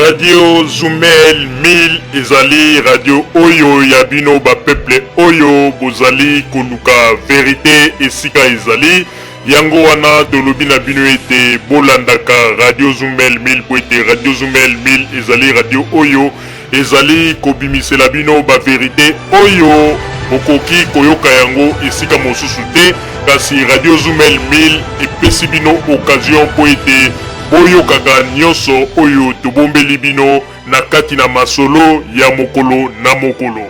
Radio Zumel 1000 ezali radio oyo ya bino ba peuple oyo bozali koluka vérité esika ezali yango wana tolobi na bino ete bolandaka Radio Zumel 1000 po ete Radio Zumel 1000 ezali radio oyo ezali kobimisela bino ba vérité oyo bokoki koyoka yango esika mosusu te kasi Radio Zumel 1000 epesi bino occasion po ete boyokaka nyonso oyo tobombeli bino na kati na masolo ya mokolo na mokolo.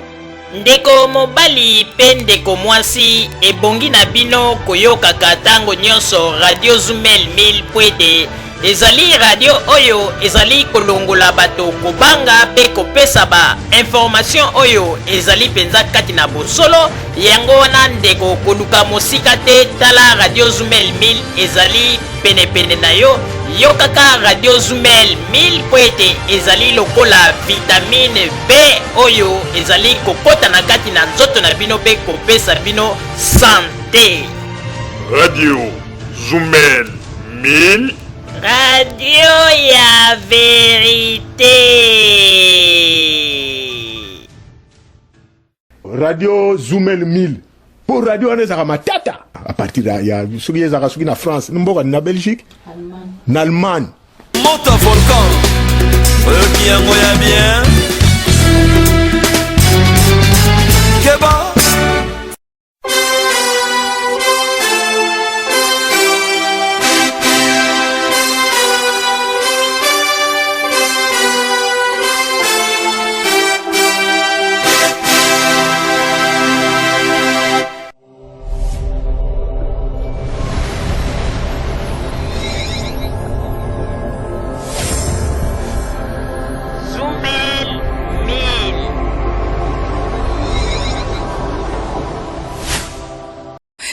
Ndeko mobali pe ndeko mwasi ebongi na bino koyokaka tango nyonso Radio Zumel 1000 po ete ezali radio oyo ezali kolongola bato kobanga pe kopesa ba information oyo ezali penza kati na bosolo yango wana ndeko koluka mosika te tala Radio Zumel 1000 ezali pene na yo yokaka Radio Zumel 1000 po ete ezali lokola vitamine B oyo ezali kokota na kati na nzoto na bino pe kopesa bino santé. Radio Zumel 1000 Radio ya vérité. Radio Zumel 1000 pour radio on ezaka matata à partir ya soki ezaka soki na France mboka na Belgique na Allemagne Monta volcan qui yango ya bien Keba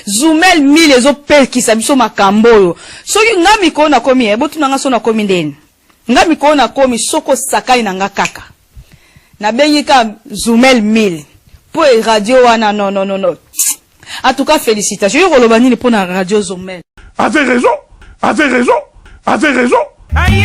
Zumel 1000 ezopelkisa biso makambo oyo soki nga mikolo na komi ebotu nanga so na komi ndeni nga mikolo na komi soko sakai na nga kaka na bengi ka Zumel 1000 po radio wana non en tout cas félicitations yo koloba nini po na Radio Zumel. Avez raison Aïe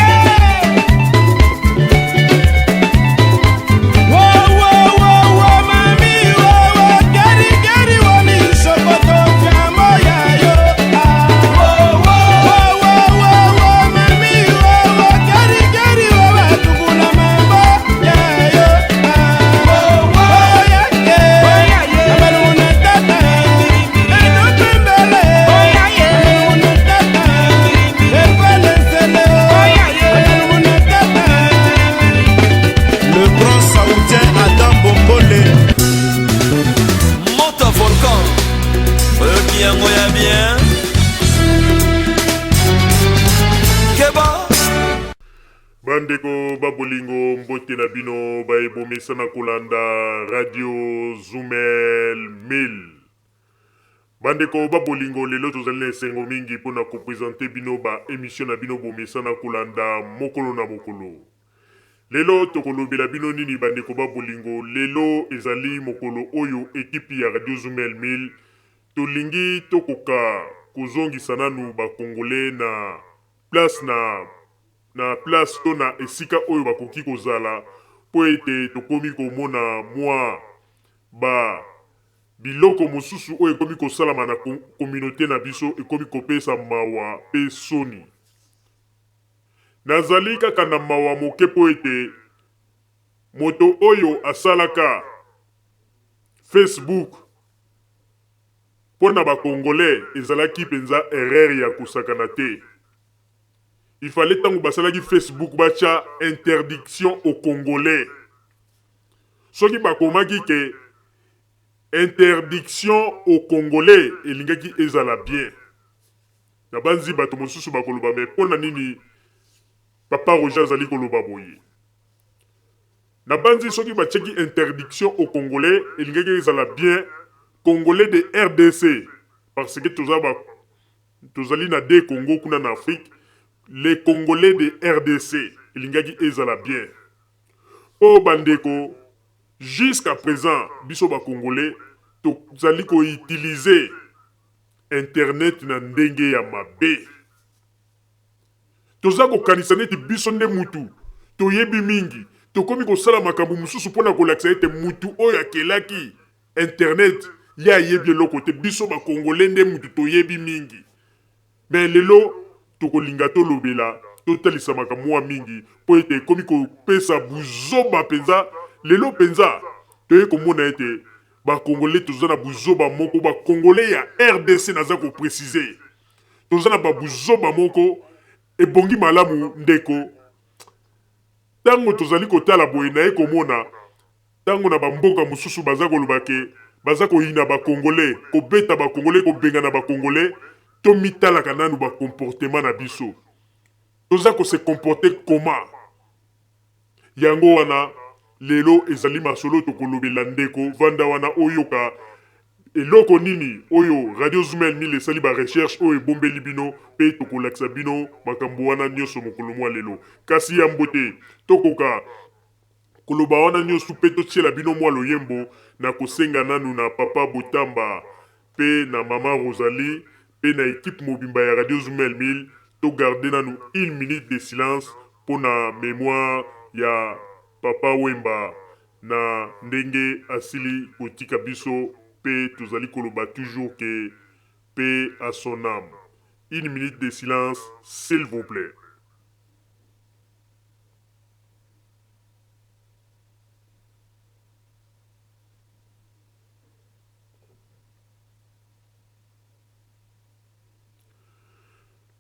yango ya bien Keba bandeko babolingo mbote na bino baebomisa na kolanda Radio Zumel 1000 bandeko babolingo lelo tozali na esengo mingi mpona kopresente bino ba émission na bino bomisa na kolanda mokolo na mokolo. Lelo tokolobela bino nini bandeko babolingo lelo ezali mokolo oyo ekipi ya Radio Zumel 1000 tolingi tokoka kozongisa nanu bakongole na place to na esika oyo bakoki kozala po ete tokomi komona mwa ba biloko mosusu oyo ekomi kosalama na communauté na biso ekomi kopesa mawa pe soni. Nazali kaka na mawa moke po ete moto oyo asalaka Facebook pona ba congolais ezalaki penza erreur ya kusakana te. Il fallait tango basalaki Facebook bacha interdiction au congolais. Soki bakomaki ke interdiction au congolais elingaki ezala bien. Na banzi bato mosusu bakoloba me pona nini papa Roger azali koloba boye. Na banzi soki bacheki interdiction au congolais elingaki ezala bien Congolais de RDC, parce que tozali na de Congo kuna na Afrique, les Congolais de RDC, ilingaki ezala bien. Po bandeko, jusqu'à présent, biso ba Congolais, tozali ko utiliser internet na ndenge ya mabe. Toza ko kanisa neti biso nde mutu, toyebi mingi tokomi kosala makambo mosusu mpona kolakisa ete mutu oyo akelaki internet ye ayebi eloko te biso bakongole nde mutu toyebi mingi me lelo tokolinga tolobela totalisa makambo mwa mingi mpo ete ekomi kopesa buzoba mpenza lelo mpenza toye komona ete bakongole toza na buzoba moko bakongole ya RDC naza koprécise toza na babuzoba moko ebongi malamu ndeko tango tozali kotala boye na ye komona tango na bamboka mosusu baza koloba ke baza koyina bakongole kobeta bakongole kobenga na bakongole to mitalaka nanu bakomportema na biso toza kose komporte koma yango wana lelo ezali masolo tokolobela ndeko vanda wana oyoka eloko nini oyo Radio Zumel 1000 esali ba recherche oyo ebombeli bino pe tokolakisa bino makambo wana nyonso mokolo mwa lelo kasi ya mbote tokoka koloba wana nyonso pe totiela bino mwa loyembo na kosenga nanu na papa Botamba pe na mama Rosalie pe na équipe mobimba ya Radio Zumel 1000 to garder nanu 1 minute de silence pour na mémoire ya papa Wemba na ndenge asili kotika biso pe tozali koloba toujours que paix à son âme. 1 minute de silence, s'il vous plaît.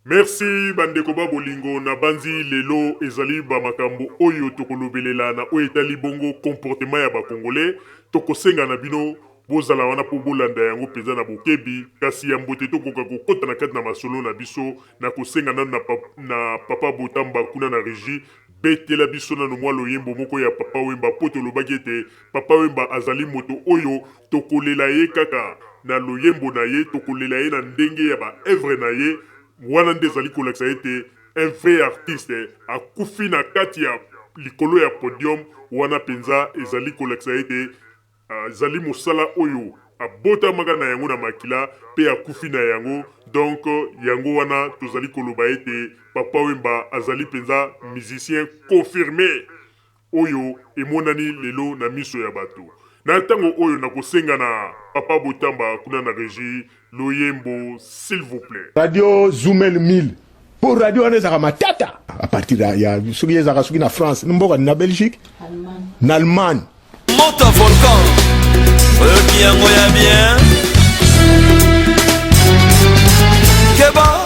Merci bandeko ba bolingo na banzi lelo ezali ba makambo oyo tokolobelela na oyo etali bongo comportement ya ba congolais tokosenga na bino bozala wana po bolanda yango peza na bokebi kasi ya mbote tokoka kokota na kati na masolo na biso na kosenga nanu na papa Botamba kuna na régie betela biso nanu mwa loyembo moko ya papa Wemba po tolobaki ete papa Wemba azali moto oyo tokolela ye kaka na loyembo na ye tokolela ye na ndenge ya ba œuvre na ye wana nde ezali kolakisa ete un vrai artiste akufi na kati ya likolo ya podium wana penza ezali kolakisa ete ezali mosala oyo abotamaka na yango na makila pe akufi na yango donc yango wana tozali koloba ete papa Wemba azali penza musicien confirmé oyo emonani lelo na miso ya bato na ntango oyo nakosenga na papa Botamba kuna na régie loyembo s'il vous plaît. Radio Zumel 1000 pour radio wana ezaka matata à partir ya soki ezaka soki na France mboka na Belgique na Allemagne Monte volcan oyo kiyango ya bien Keba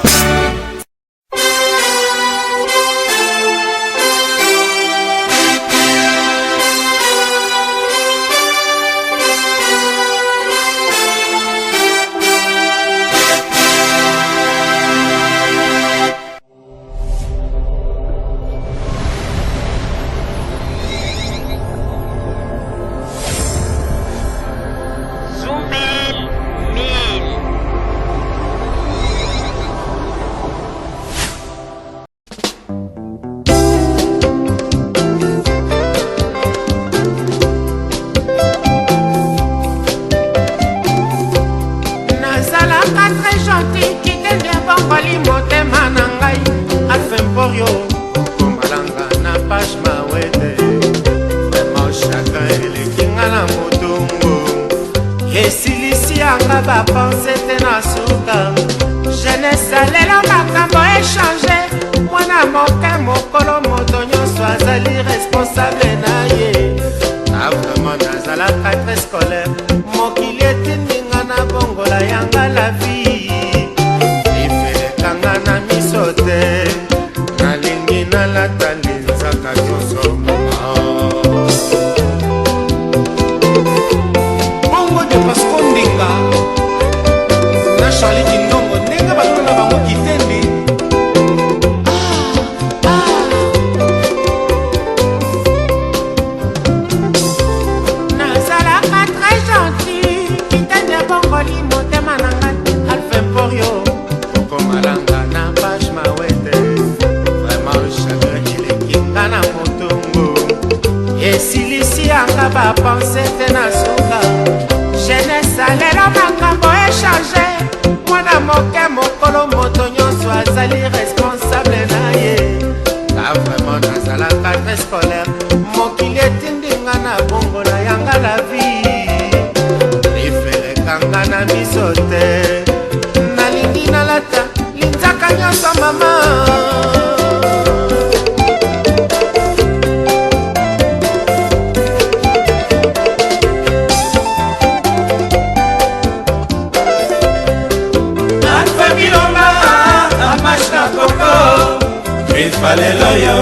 responsable na ye. La vraiment nazalaka scolaire mokili etindinga na bongo na yanga la vie eferekanga na miso te nalingi nalata linzaka nyonso mama Valeloyo,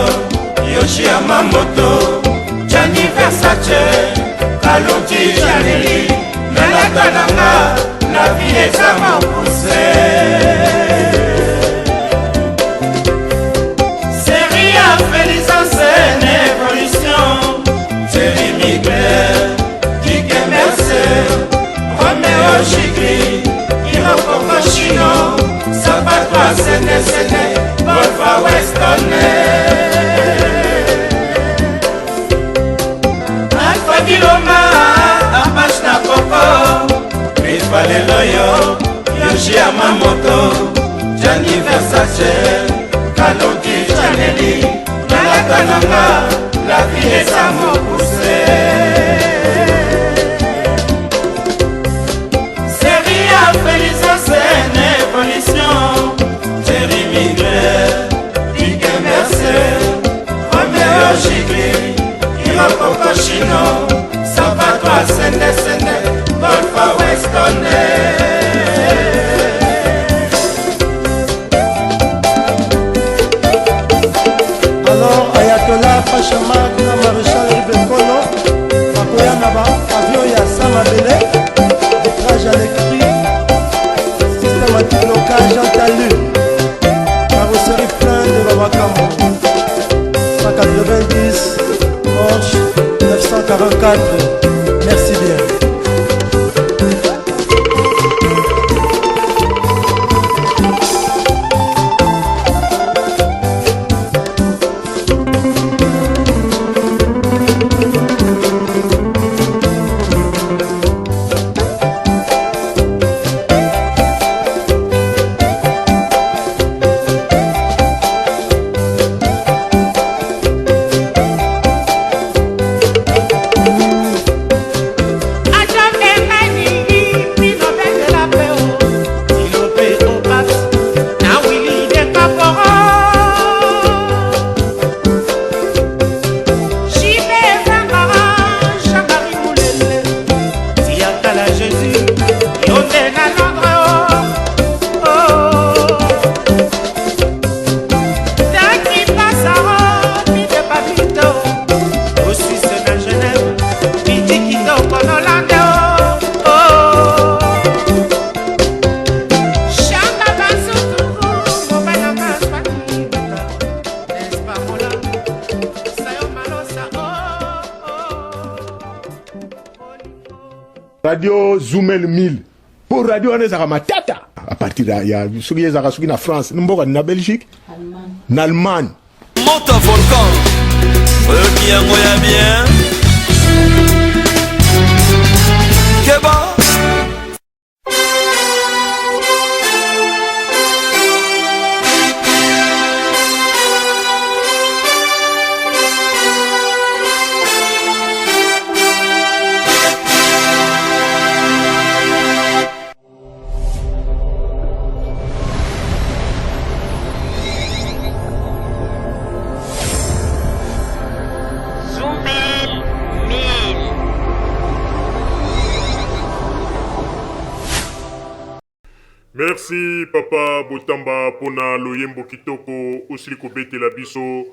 Yoshi Yamamoto, Gianni Versace, Kalonji Janelli, Nalata Nanga, la vie est à m'empousser. Série à Félix scène évolution, Thierry Mugler, Dick Mercer, Roméo Gigli, Hiroko Koshino, Sabato Sene, Golfa Westonne Alpha Biloma Apache na Coco Chris Valeloyo Yoshi Yamamoto Gianni Versace Kalonji Janelli Nalata Nanga La vie est à m'empousser Série à Félix scène évolution Thierry Mugler, Dick Mercer, Roméo Gigli, Hiroko Koshino, Sabato Sene, Golfa Westonne. Alors Ayatollah Pachamak na Maréchal Ribekono, Makoya Naba, avion ya Samabele, vitrage à l'écrit, systématique local Jean Talu. Carrosserie plein de Babakambo 190 Porsche 944. Merci bien. Radio Zoomel 1000 pour radio on ezaka matata à partir ya soki ezaka soki na France mboka na Belgique na Allemagne Monte un volcan qui a moyen bien Keba Merci papa Botamba pona loyembo kitoko osili kobetela biso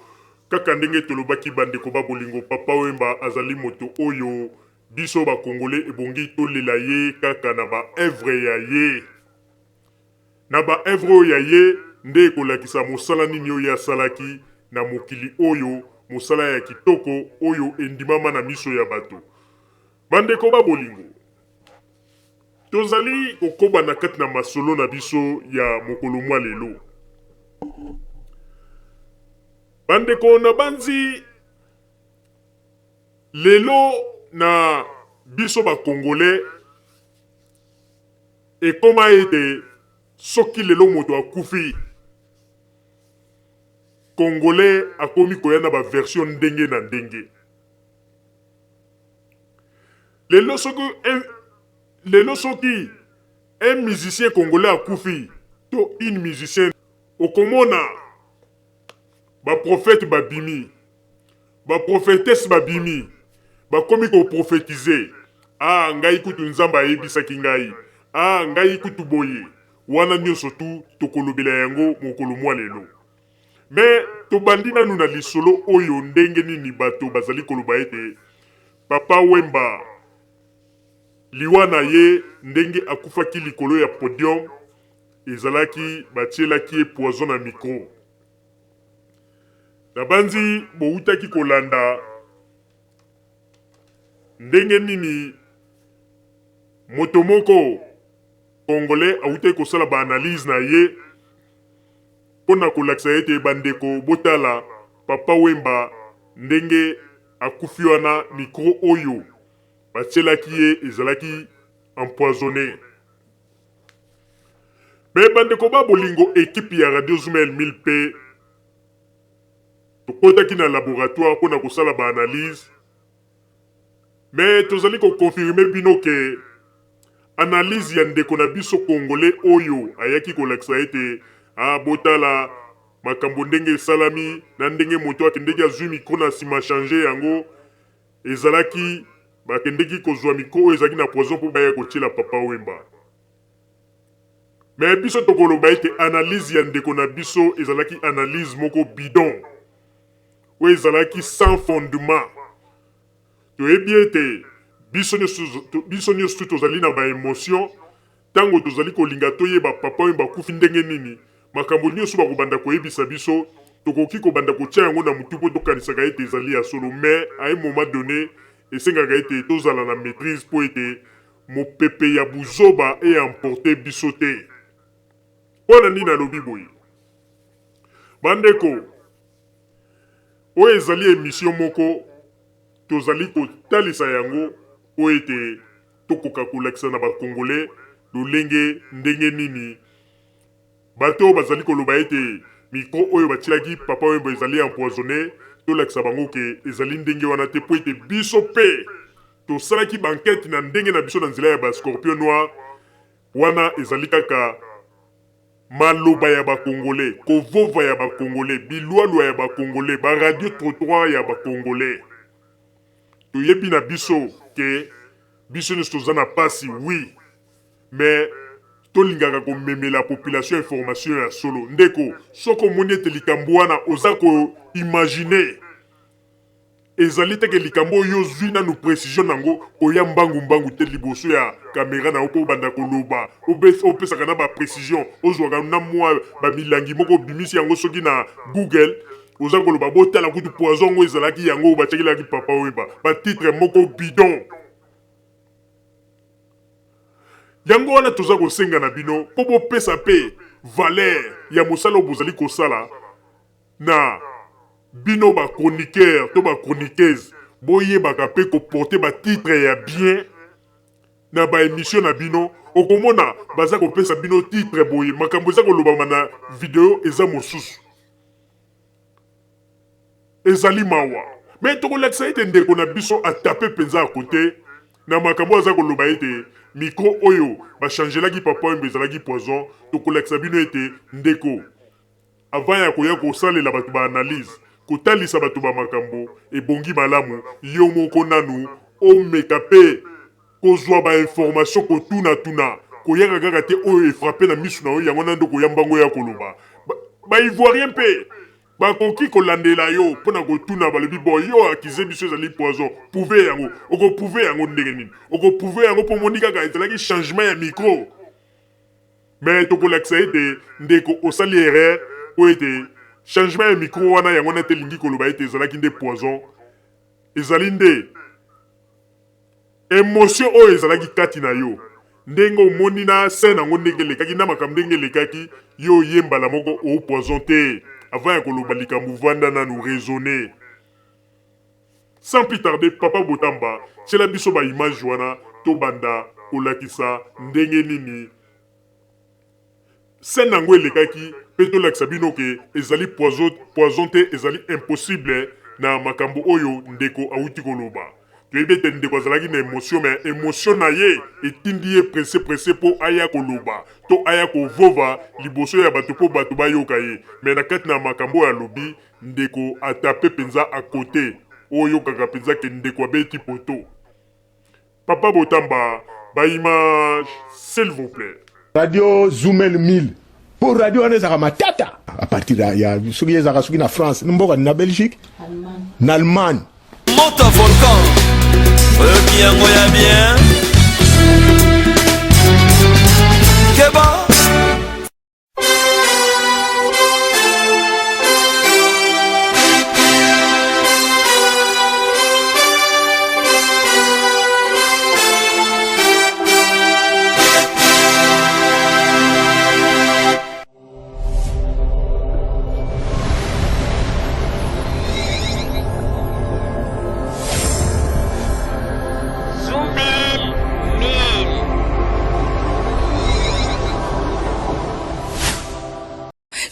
kaka ndenge tolobaki bandeko babolingo papa wemba azali moto oyo biso ba congolais ebongi tolela ye kaka na ba œuvre ya ye na ba œuvre ya ye nde kolakisa mosala nini oyo asalaki na mokili oyo mosala ya kitoko oyo endimama na miso ya bato bandeko babolingo tozali kokoba na kati na masolo na biso ya mokolo mwa lelo bandeko na banzi lelo na biso ba congolais ekoma ete soki lelo moto akufi congolais akomi koya na ba version ndenge na ndenge. Lelo soki un musicien congolais akufi to une musicienne okomona ba prophète babimi ba prophétesse babimi bakomi ko prophétiser ngai kutu nzamba ayebisaki ngai ngai kutu boye wana nyonso tu tokolobela yango mokolo mwa lelo. Mais tobandi nanu na lisolo oyo ndenge nini bato bazali koloba ete Papa Wemba liwa na ye ndenge akufaki likolo ya podium ezalaki batielaki ye poison na micro. Na banzi boutaki kolanda ndenge nini moto moko congolais awutaki kosala ba analyse na ye pona kolakisa ete bandeko botala Papa Wemba ndenge akufi wana micro oyo batielaki ye ezalaki empoisonné. Me bandeko ba bolingo ekipe ya Radio Zumel 1000 pe tokotaki na laboratoire pona kosala ba analyse. Me tozali ko confirmer bino ke analyse ya ndeko na biso congolais oyo ayaki kolakisa ete botala makambo ndenge salami na ndenge moto akendeki azwi micro na sima changer yango ezalaki bakendeki kozwa micro oyo ezalaki na poison mpo baya kotiela Papa Wemba. Me biso tokoloba ete analyse ya ndeko na biso ezalaki analyse moko bidon oyo ezalaki sans fondement. Toyebi ete biso nyonso tozali na ba émotion tango tozali kolinga toyeba Papa Wemba kufi ndenge nini makambo nyonso bakobanda koyebisa biso tokoki kobanda kotia yango na mutu mpo tokanisaka ete ezali ya solo. Mais à un moment donné esengaka ete tozala na maîtrise mpo ete mopepe ya buzoba emporte biso te. Wana nini nalobi boye bandeko oyo ezali émission moko tozali kotalisa yango po ete tokoka kolakisa na bakongolais lolenge ndenge nini bato bazali koloba ete micro oyo batielaki Papa Wemba ezali empoisonné. Tolakisa bango ke ezali ndenge wana te po ete biso pe tosalaki bankete na ndenge na biso na nzela ya ba Scorpion Noir wana ezali kaka maloba ya bakongolais, kovova ya bakongolais, bilwalwa ya bakongolais, ba radio trottoir ya bakongolais. Toyebi na biso ke biso nyonso toza na pasi oui, mais tolingaka komemela population information ya solo. Ndeko soko omoni ete likambo wana oza koimagine ezali teke likambo oyo ozwi nanu précision nango koya mbangu te liboso ya kamera na mpo obanda koloba opesaka na baprécision ozwaka na mwa bamilangi moko bimisi yango soki na Google oza koloba botala kutu poison ngo ezalaki yango batiakelaki Papa Wemba batitre moko bidon. Yango wana toza kosenga na bino po bopesa pe valeur ya mosala oyo bozali kosala na bino ba chroniqueur to ba chroniqueuse boyebaka pe koporte ba titre ya bien na ba émission na bino okomona baza kopesa bino titre boye makambo eza kolobama na video eza mosusu ezali mawa. Me tokolakisa ete ndeko na biso atape penza ya kote na makambo aza koloba ete micro oyo bachangelaki Papa Wemba ezalaki poison. Tokolakisa bino ete ndeko avant ya koya kosalela bato ba analyse kotalisa bato ba makambo ebongi malamu yo moko nanu omeka pe kozwa ba information kotuna koyaka kaka te oyo efrappe na misu na oyo yango nando koyambango ya koloba ba ivoirien pe bakoki kolandela yo mpona kotuna balobi bo yo akize biso ezali poison pouve yango okopouve yango ndenge nini okopouve yango mpo moni kaka ezalaki changement ya micro. Mais tokolakisa ete ndeko osali erreur po ete changement ya micro wana yango nete lingi koloba ete ezalaki nde poison ezali nde émotion oyo ezalaki kati na yo ndenge omoni na scène yango ndenge elekaki na makambo ndenge elekaki yo yembala moko o poison te avant ya koloba likambo vanda nanu raisonner. Sans plus tarder Papa Botamba tiela biso ba image wana tobanda kolakisa ndenge nini scène yango elekaki pe tolakisa bino ke ezali poison te ezali impossible na makambo oyo ndeko awuti koloba toyebi ete ndeko azalaki na émotion mais émotion na ye etindi ye presse mpo aya koloba to aya kovova liboso ya bato mpo bato bayoka ye mais na kati na makambo oyo alobi ndeko atape mpenza akote oyo oyokaka mpenza ke ndeko abeti poto. Papa Botamba, image s'il vous plaît. Radio Zoomel 1000 pour radio wana ezaka matata à partir ya soki ezaka soki na France mboka na Belgique na Allemagne Monta volcan qui yango ya bien Keba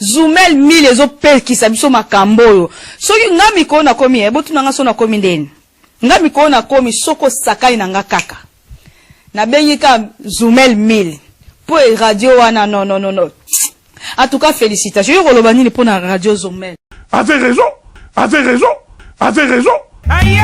Zoomel 1000 ezopekisa biso makambo oyo soki nga mikolo nakomi ebotuna nga so nakomi ndeni nga mikolo nakomi soko sakai na nga kaka nabengi ka Zoomel 1000 po radio wana non en tout cas félicitations yo koloba nini po na radio Zoomel. Avez raison Aïe!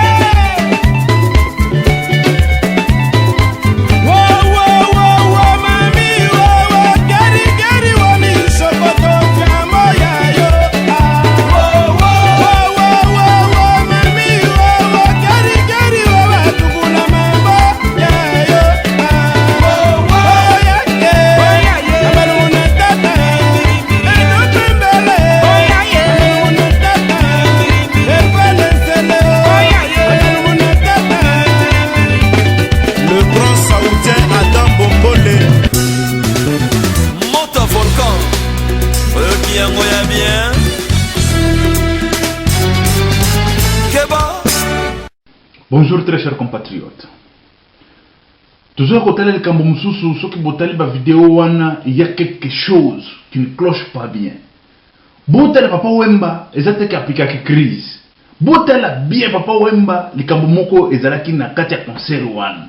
Bonjour très chers compatriotes. Toujours quand le cambo mususu soki botali ba vidéo wana il y a quelque chose qui ne cloche pas bien. Botala papa Wemba ezate ka pika ki crise. Botala bien papa Wemba li cambo moko ezalaki na kati ya concert wana.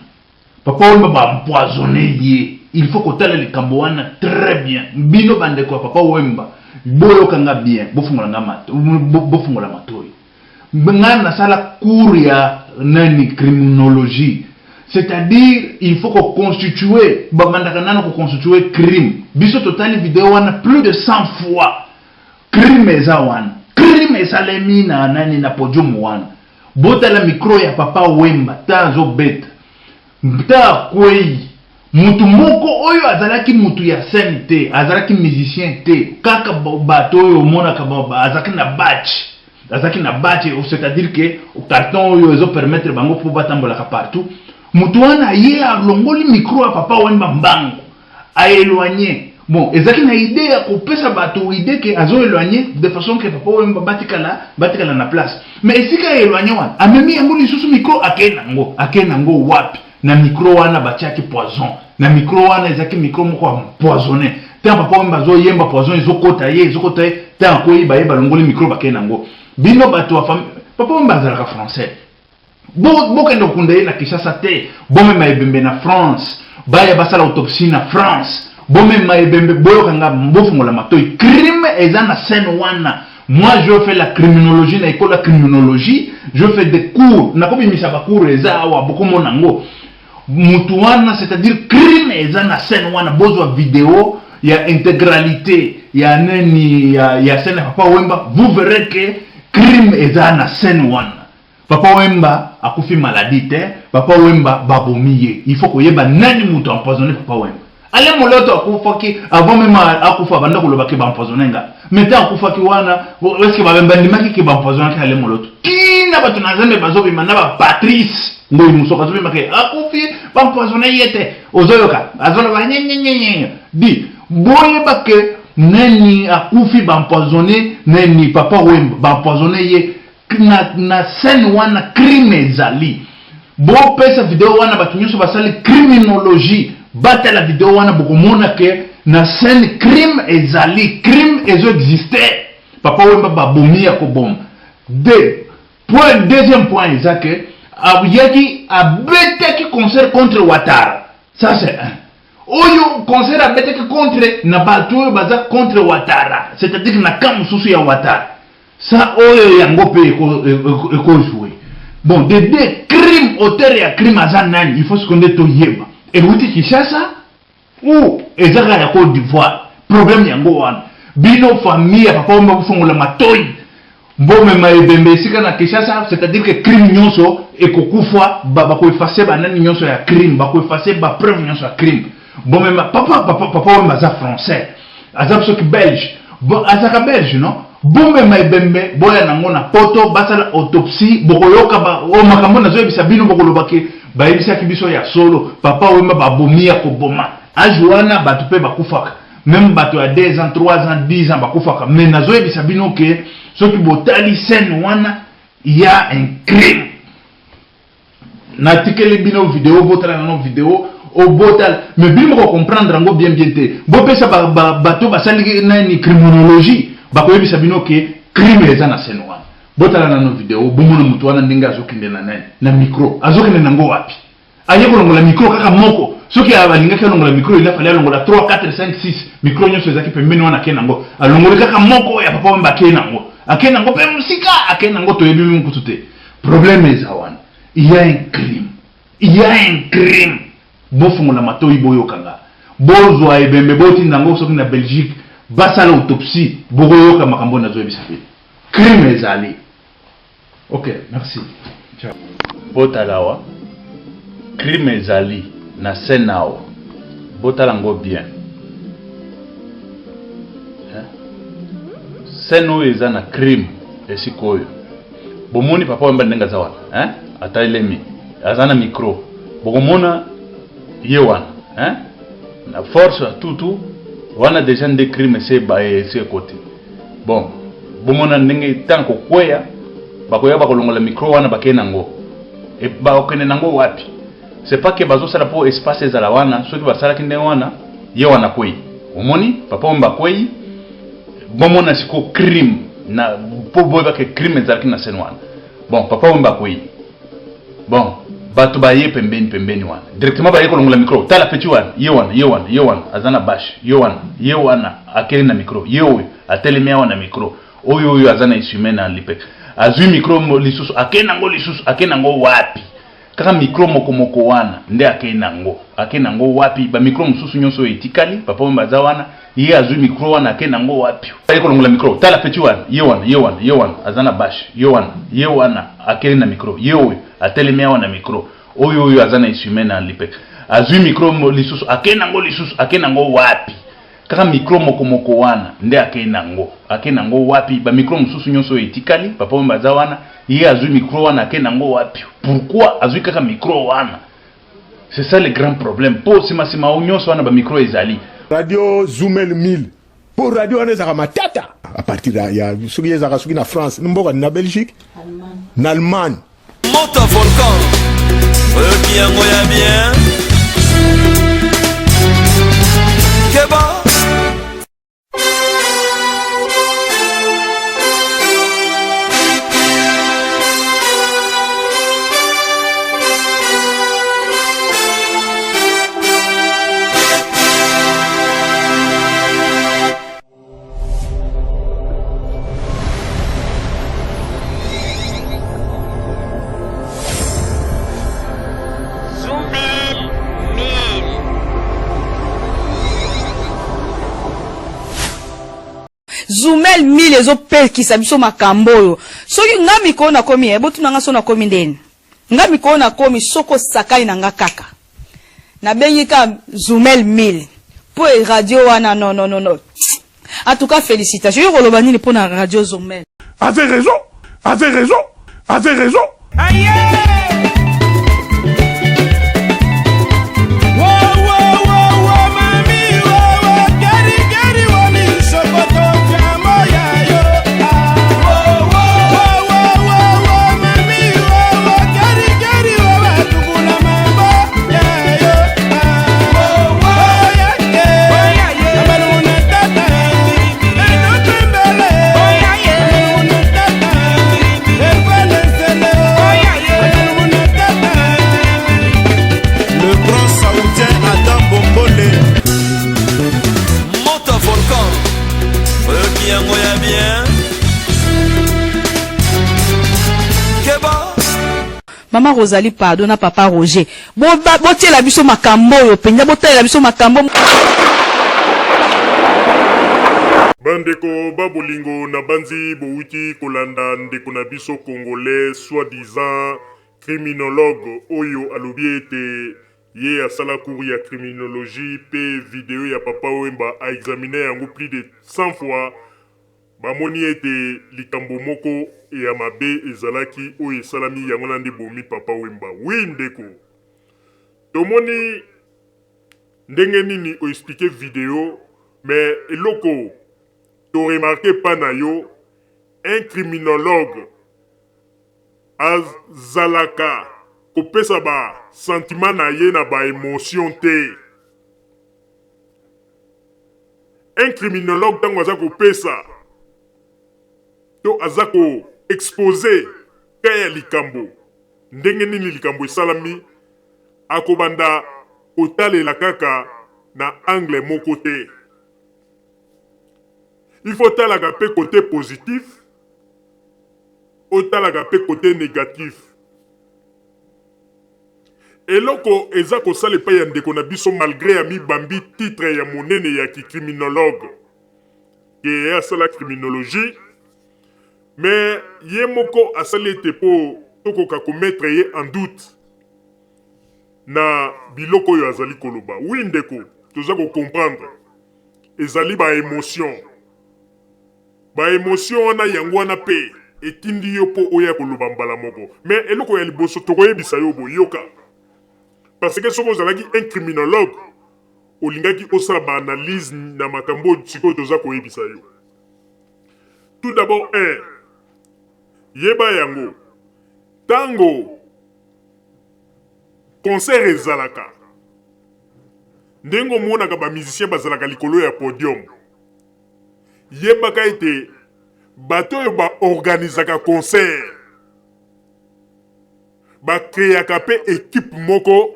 Papa Wemba ba empoisonné ye. Il faut kotala li cambo wana très bien. Bino bande ko papa Wemba boyo kanga bien bofungola ngamato bofungola matoyi. Ngana sala cours ya nani criminologie, c'est-à-dire il faut qu'on constitue crime. Biso total vidéo wana plus de 100 fois crime eza wana crime esalemi na nani na podium wana botala micro ya papa Wemba tazo beta mta kwei mutu moko oyo azalaki mutu ya scène te azalaki musicien te kaka bato oyo mona kababa azalaki na batch c'est-à-dire que au carton ils ont permettre bango pour batambola partout mutuana ye alongoli micro à papa Wemba mbango a éloigné bon ezaki na idée ya kopesa bato idée que azo éloigné de façon que papa Wemba batikala na place mais esika éloigné wana amemi yango lisusu micro akenango wapi na micro wana batiaki poison na micro wana ezaki micro moko empoisonné tant papa Wemba zo yemba poison ezokota ye tant ko yiba longoli micro bakenango bino bato wa famille papa Wemba zalaka français bokendo kunde na Kinshasa te bome maebembe na France baya basala autopsie na France bome maebembe boyo kanga mbofungola matoyi crime eza na scène wana. Moi je fais la criminologie na école la criminologie, je fais des cours na kobi misaba cours eza wa bokomo nango mutu wana, c'est-à-dire crime eza na scène wana bozwa vidéo ya intégralité ya neni ya scène papa Wemba, vous verrez que crime eza na scène wana. Papa Wemba akufi maladie te, papa Wemba babomiye. Il faut koyeba nani mutu empoisonné papa Wemba. Ale moloto akufa ki avant même akufa banda ko lobaki ba empoisonné nga. Mais ta akufa ki wana est-ce que ba Wemba ndimaki ki ba empoisonné ki ale moloto. Kina batu na zambe bazobi manaba Patrice ngoyi musoka zobi make akufi ba empoisonné yete. Ozoyoka azola ba nyenyenyenye. Di boye bake nani akufi ba empoisonné nani papa Wemba ba empoisonné ye. Na scène wana crime ezali bo pesa video wana batu nyonso basali criminologie bata la video wana bokomona ke na scène crime ezali crime ezo exister papa wemba babomi ya koboma deuxième point ezake abuyaki abetaki concert contre Ouattara. Ça c'est un. Oyo concert abetaki contre na bato baza contre Ouattara, c'est-à-dire que na kamususu ya Ouattara. Ça oyo yango pe eko jouer. Bon, des crimes auteur ya crime azanani, il faut se connaître to yeba. Et vous dites Kinshasa ou ezaka ya Côte d'Ivoire. Problème yango wana. Bino famille papa mba kufongola matoi. Mbome maebembe sika na Kinshasa, c'est-à-dire que crime nyonso ekokufa bako effacer banani nyonso ya crime, bako effacer ba preuve nyonso ya crime. Mbome papa maza français. Azab soki belge. Bon azaka belge non? Bombe maebembe boya nango na poto basala autopsie bokoyoka ba o makambo na zoyebisa bino bokolobaki bayebisa kibiso ya solo papa wemba babomi ya koboma ajuana batu pe bakufaka même bato ya 2 ans 3 ans 10 ans bakufaka mais na zoyebisa bino ke soki botali scène wana il y a un crime na tikeli bino vidéo botala na vidéo au botal mais bino ko comprendre ngo bien te bo pesa bato basali na ni criminologie bakoyebisa bino ke crime eza na scène wana botala na no vidéo bomona mutu wana ndenge azokende na nani na micro azokende nango wapi aye kolongola micro kaka moko soki abalingaki alongola micro il a fallu alongola 3 4 5 6 micro nyonso ezaki pembeni wana ke nango alongoli kaka moko ya papa wemba ke nango ake nango pe musika ake nango toyebi mkutu te problème eza wana il y a un crime bofungola matoi boyokanga bozwa ebembe boti nango soki na Belgique basala autopsie bokoyoka makambo na zoyebisa pe crime ezali. Ok, merci. Ciao. Botalawa crime ezali na scène awa botalango bien scène oyo eza na crime esika oyo bomoni papa wemba ndenge aza wana atalemi aza na micro bokomona ye wana na force tutu wana déjà des crimes c'est baé c'est côté bon bomona ndenge tanko kweya bakoya bakolongola micro wana bakenango e bakene nango wapi c'est pas que bazo sala pour espace ezala wana soki basala kinde wana ye wana kwei omoni papa mba kwei bomona siko crime na po boyeba que crime ezalaki na scène wana bon papa mba kwei bon bato baye pembeni wana directement baye kolongola micro tala petit wana ye wana azana bash ye wana akeli na micro ye oyo atelemi wana micro oyo azana isume na lipe azui micro lisusu akenango wapi kaka micro moko wana nde akenango wapi ba micro mususu nyonso etikali papa mbaza wana ye azui micro wana akenango wapi baye kolongola micro tala petit wana ye wana azana bash ye wana akeli na micro ye oyo atelemi wana micro oyo azana isume na lipe azui micro lisusu akenango wapi kaka micro moko wana nde akenango wapi ba micro mususu nyonso etikali papa mbaza wana ye azui micro wana akenango wapi pourquoi azui kaka micro wana c'est ça le grand problème po sima nyonso wana ba micro ezali radio Zoomel 1000 pour radio wana ezaka matata à partir ya soki ezaka soki na France mboka na Belgique na Allemagne Monte volcan qui yango ya bien Keba Zoomel 1000 ezopekisa biso makambo oyo soki nga mikolo nakomi ebotuna nga so nakomi ndeni nga mikolo nakomi soko sakai na nga kaka nabengi ka Zoomel 1000 po radio wana non en tout cas félicitations yo koloba nini po na radio Zoomel Avez raison Aïe Maman Rosalie pardon na papa Roger. Botie la biso makambo yo penya botie la biso makambo. Bandeko babolingo na banzi bouti kolanda ndeko na biso congolais soi-disant criminologue oyo alobi ete ye asala cours ya criminologie pe vidéo ya papa Wemba a examiné yango plus de 100 fois bamoni ete likambo moko ya mabe ezalaki oyo esalami yango na nde bomi papa Wemba. Oui ndeko tomoni ndenge nini oexplike vidéo mais eloko to remarqué pas na yo un criminologue azalaka kopesa ba sentiment na ye na ba émotion te. Un criminologue tango aza kopesa to aza ko exposer kaya likambo ndenge nini likambo esalami akobanda kotalela kaka na angle moko te. Il faut talaka pe côté positif, otalaka pe côté négatif. Eloko eza kosala pa ya ndeko na biso malgré ya mibambi titre ya monene ya ki criminologue ke asala criminologie, mais ye moko asali ete po tokoka komettre ye en doute na biloko oyo azali koloba. Oui ndeko toza comprendre ezali ba émotion. Ba émotion wana yango wana pe etindi yo po oya koloba mbala moko. Mais eloko ya liboso tokoyebisa yo boyoka. Parce que soki ozalaki un criminologue olingaki osala ba analyse na makambo sikoyo toza koyebisa yo. Tout d'abord yeba yango tango concert ezalaka ndenge omonaka bamusicien bazalaka likolo ya podium yebaka ete bato oyo baorganizaka concert bakreaka pe équipe moko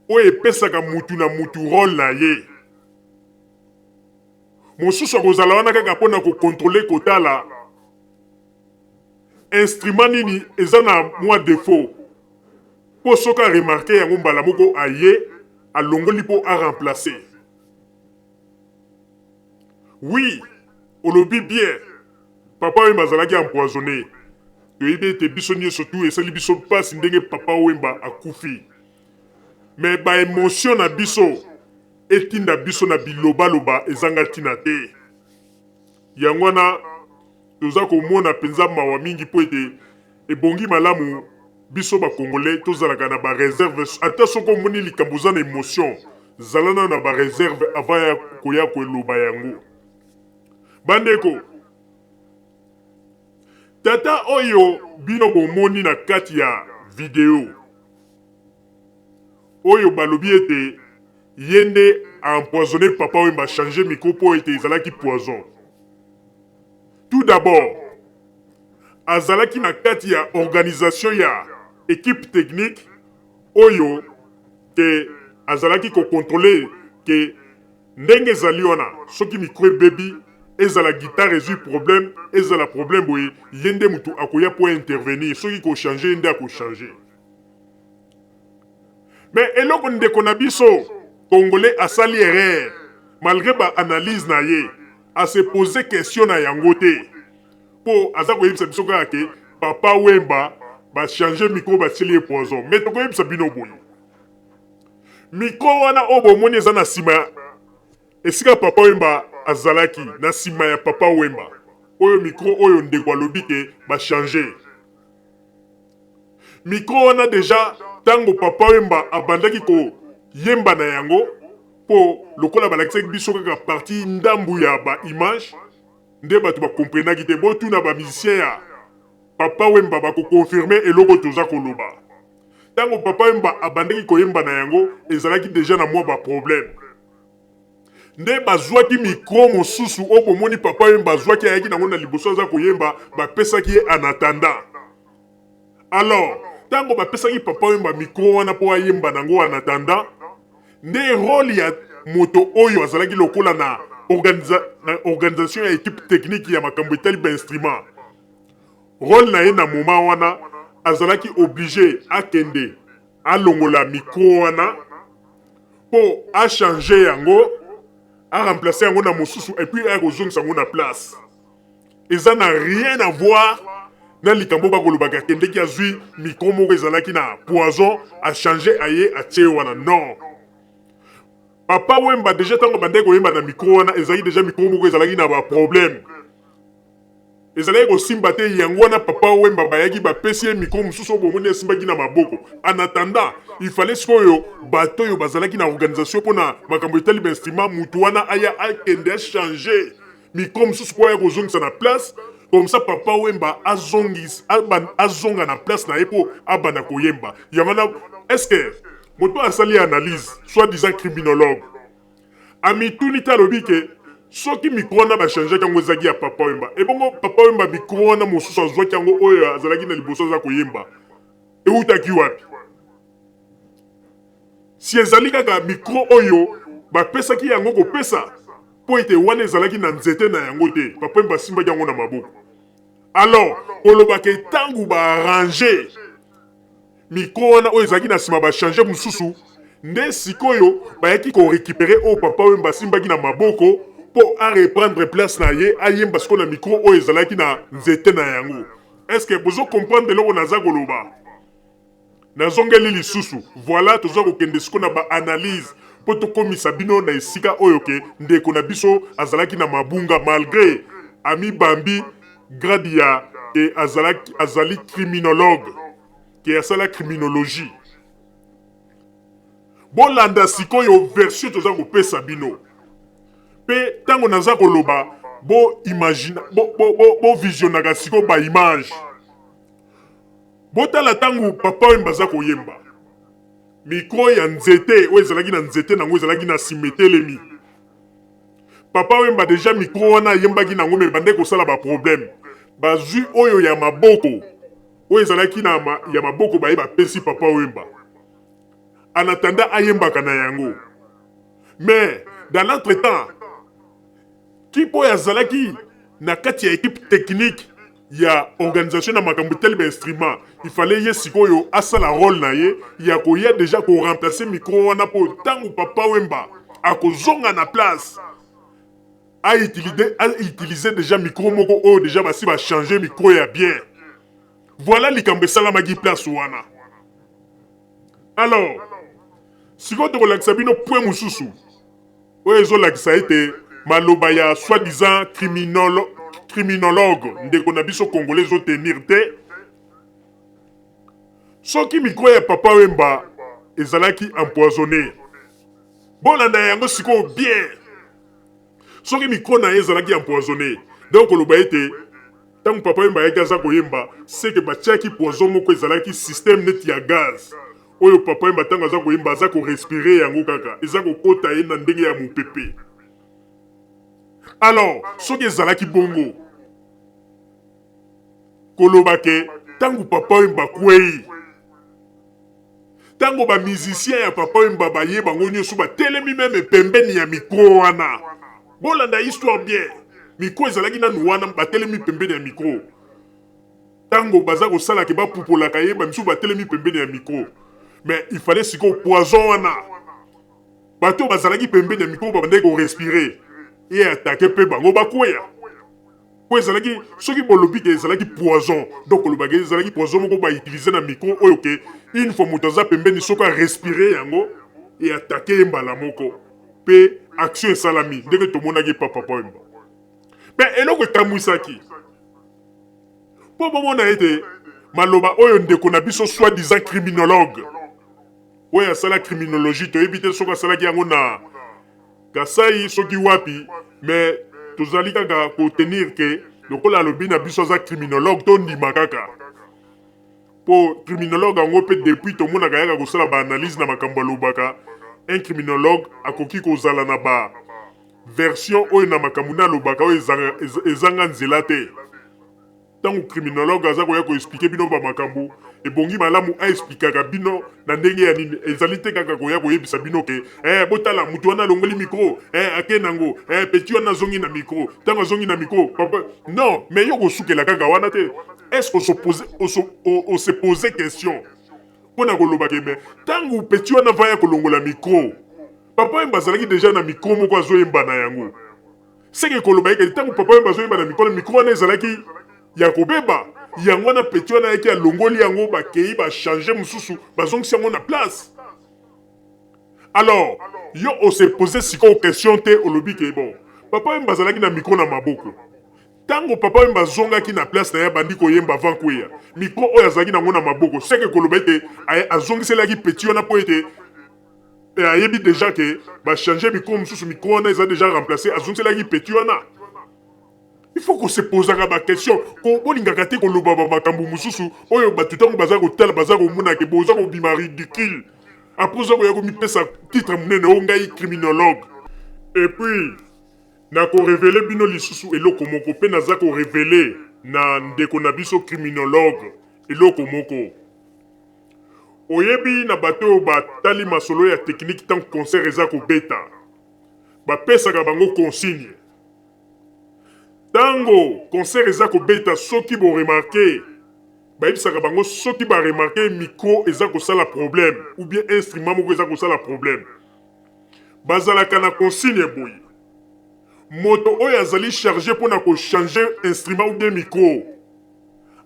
oyo epesaka mutu na mutu role na ye. Mosusu akozala wana kaka mpona kokontrole kotala instrument nini eza na mwa défaut po soki aremarke yango mbala moko aye alongoli po aremplace. Oui, olobi bien papa Wemba azalaki empoisonné toyebi ete biso nyonso tu esali biso mpasi ndenge papa Wemba akufi, mais ba émotion na biso etinda biso na bilobaloba ezanga ntina te. Yango wana toza komona mpenza mawa mingi po ete ebongi malamu biso bakongolais tozalaka na bareserve ata soki omoni likambo oza na émotion zala na bareserve avant ya koya koeloba yango. Bandeko tata oyo bino bomoni na kati ya video oyo balobi ete yende a empoisonné papa Wemba changer micro po ete ezalaki poison. Tout d'abord azalaki na kati ya organisation ya équipe technique oyo ke azalaki ko contrôler ke ndenge ezali wana soki micro ebebi ezala guitare ezwi problème ezala problème boye yende mutu akoya po intervenir soki ko changer nde ako changer. Mais eloko ndeko na biso congolais asali erreur malgré ba analyse na ye a se poser question na yango te po aza koyebisa biso kaka ke papa Wemba ba changer micro basili ye poison. Mais tokoyebisa bino boye micro wana oyo bomoni eza na nsima esika papa Wemba azalaki na nsima ya papa Wemba oyo micro oyo ndeko alobi ke ba changer micro wana deja tango papa Wemba abandaki ko yemba na yango po lokola balakisaki biso kaka parti ndambu ya ba image nde bato bakomprenaki te botuna bamusicien ya papa Wemba bakokonfirme eloko toza koloba. Tango papa Wemba abandaki koyemba na yango ezalaki deja na mwa baproblème nde bazwaki micro mosusu oyo bomoni papa Wemba azwaki ayaki nango na liboso aza koyemba bapesaki ye en attendant. Alors tango bapesaki papa Wemba micro wana po ayemba nango en attendant nde rôle ya moto oyo azalaki lokola na organisation ya équipe technique ya makambo etali ba instrument rôle na ye na moment wana azalaki obligé akende alongola micro wana po achanger yango remplacer yango na mosusu et puis akozongisa yango na place. Eza n'a rien à voir na likambo bakolobaka akendeki azwi micro moko ezalaki na poison achanger aye atie wana non. Papa Wemba déjà tango bande koyemba na micro wana ezalaki déjà micro moko ezalaki na ba problème. Ezalaki kosimba te yango wana Papa Wemba bayaki bapesi ye micro mosusu bomoni esimbaki na maboko. En attendant, il fallait sikoyo bato yo bazalaki na organisation pona makambo etali instrument mutu wana aya akende changer micro mosusu po ya kozongisa na place. Comme ça Papa Wemba azonga na place na epo abana koyemba. Yamana est-ce que moto asali analyse soit disant criminologue ami tunita lobike soki micro na ba changer kango zaki ya Papa Wemba et bongo Papa Wemba micro na mosusu azwa kango oyo azalaki na liboso za koyemba e utaki wapi si ezali kaka micro oyo ba pesa ki yango ko pesa po ete wana ezalaki na nzete na yango te Papa Wemba simba yango na maboko alors kolobaka tangu ba arranger micro wana oyo ezalaki na sima ba changer mususu nde sikoyo bayaki ko récupérer o Papa Wemba simbaki na maboko po a reprendre place na ye ayemba siko na micro oyo ezalaki na nzete na yango. Est-ce que bozo comprendre loko naza koloba nazongeli lisusu voilà toza kokende siko na ba analyse po tokomisa bino na esika oyo ke ndeko na biso azalaki na mabunga malgré ami bambi grade ya e azali criminologue qui est la criminologie. Bolanda sikoyo version toza kopesa bino. Pe tango naza koloba bo imagine bo visionnaga siko ba image. Botala tango Papa Wemba za koyemba. Micro ya nzete o ezalaki na nzete nango ezalaki na simetelemi. Papa Wemba déjà micro wana yembaki nango me bande kosala ba problème. Bazui oyo ya maboko. Oyo ezalaki na ya maboko baye bapesi Papa Wemba. En attendant ayembaka na yango. Mais dans l'entretemps, qui po yazalaki na kati ya équipe technique ya organisation na makambo tel instrument, il fallait ye sikoyo asala rôle na ye ya koya déjà ko remplacer micro wana po tango Papa Wemba akozonga na place. A utiliser déjà micro moko oyo déjà basi ba changer micro ya bien. Voilà likambe salamaki place wana. Alors, si vous avez un point mususu, vous avez maloba ya soi-disant criminologue, ndeko na biso congolais zo tenir te. Soki micro ya Papa Wemba ezalaki empoisonné. Bolanda yango siko bien. Soki micro na ezalaki empoisonné. Donc loba ete tant Papa Wemba ya gaza koyemba, c'est que batiaki poison moko ezalaki système net ya gaz. Oyo Papa Wemba tanga za koyemba za ko respirer yango kaka eza ko kota ye na ndenge ya mupepe. Alors soki ezalaki bongo kolobake tango Papa Wemba kwei tango ba musicien ya Papa Wemba baye bango nyoso ba telemi même pembeni ya micro wana bolanda histoire bien micro ezalaki nanu wana ba telemi pembeni ya micro tango baza ko sala ke ba pupolaka ye ba misu ba telemi pembeni ya micro. Mais il fallait si qu'on poison wana. Bato bazalaki pembeni ya micro babande ko respirer et attaquer pe bango bakoya. Po ezalaki soki bolobi ke ezalaki poison. Donc le bagage ezalaki poison moko ba utiliser na micro oyo ke une fois motaza pembeni soko respirer yango et attaquer mbala moko. Pe action salami ndenge to monaki Papa Wemba. Mais eloko tamwisaki. Po bomona ete maloba oyo ndeko na biso soi-disant criminologue. Ouais, ça la criminologie, tu évites ce que ça la yango na Kasai soki wapi, mais tous allez kaka pour tenir que le kola lobi na biso za criminologue ton di makaka. Pour criminologue en peut depuis tout monde a kaya ko sala ba analyse na makambo lobaka, un criminologue akoki ko zala na ba version oyo na makambo na lobaka oyo ezanga nzela te. Tango criminologue aza koya ko expliquer bino ba makambo et bongi malamu a expliquer bino na ndenge ya nini ezalite kaka koya ko yebisa bino ke botala mutu wana longoli micro akenango petit wana zongi na micro tango zongi na micro papa non mais yo ko sukela kaka wana te est-ce qu'on se posait question pona koloba keme tangu petit wana vaya kolongola micro papa yemba azalaki déjà na micro moko azoyemba na yango seke koloba yeke tangu papa yemba azoyemba na micro wana ezalaki ya kobeba yango wana petit wana yaki alongoli yango bakei bachange mosusu bazongisi yango na place. Alors yo ose pose sikoyo question te olobi ke bon papa yemba azalaki na micro na maboko tango papa yemba azongaki na place na ye bandi koyemba avant kweya micro oyo azalaki nango na maboko seke koloba ete azongiselaki petit wana mpo ete ayebi déjà ke bachange micro mosusu micro wana eza déjà remplacé azongiselaki petit wana. Il faut qu'on se pose la question kolingaka te koloba makambo mosusu oyo bato ntango baza kotala baza komona ke boza kobima ridicule après oza koya komipesa titre monene oyo ngai criminologue. Et puis nakorevele bino lisusu eloko moko mpe naza korevele na ndeko na biso criminologue eloko moko oyebi na bato oyo batali masolo ya technique ntango concert eza kobeta bapesaka bango consigne tango concert eza kobeta soki boremarke bayebisaka bango soki baremarke micro eza kosala problème ou bien instrument moko eza kosala problème bazalaka na consigne boye moto oyo azali chargé mpona kochange instrument ou bien micro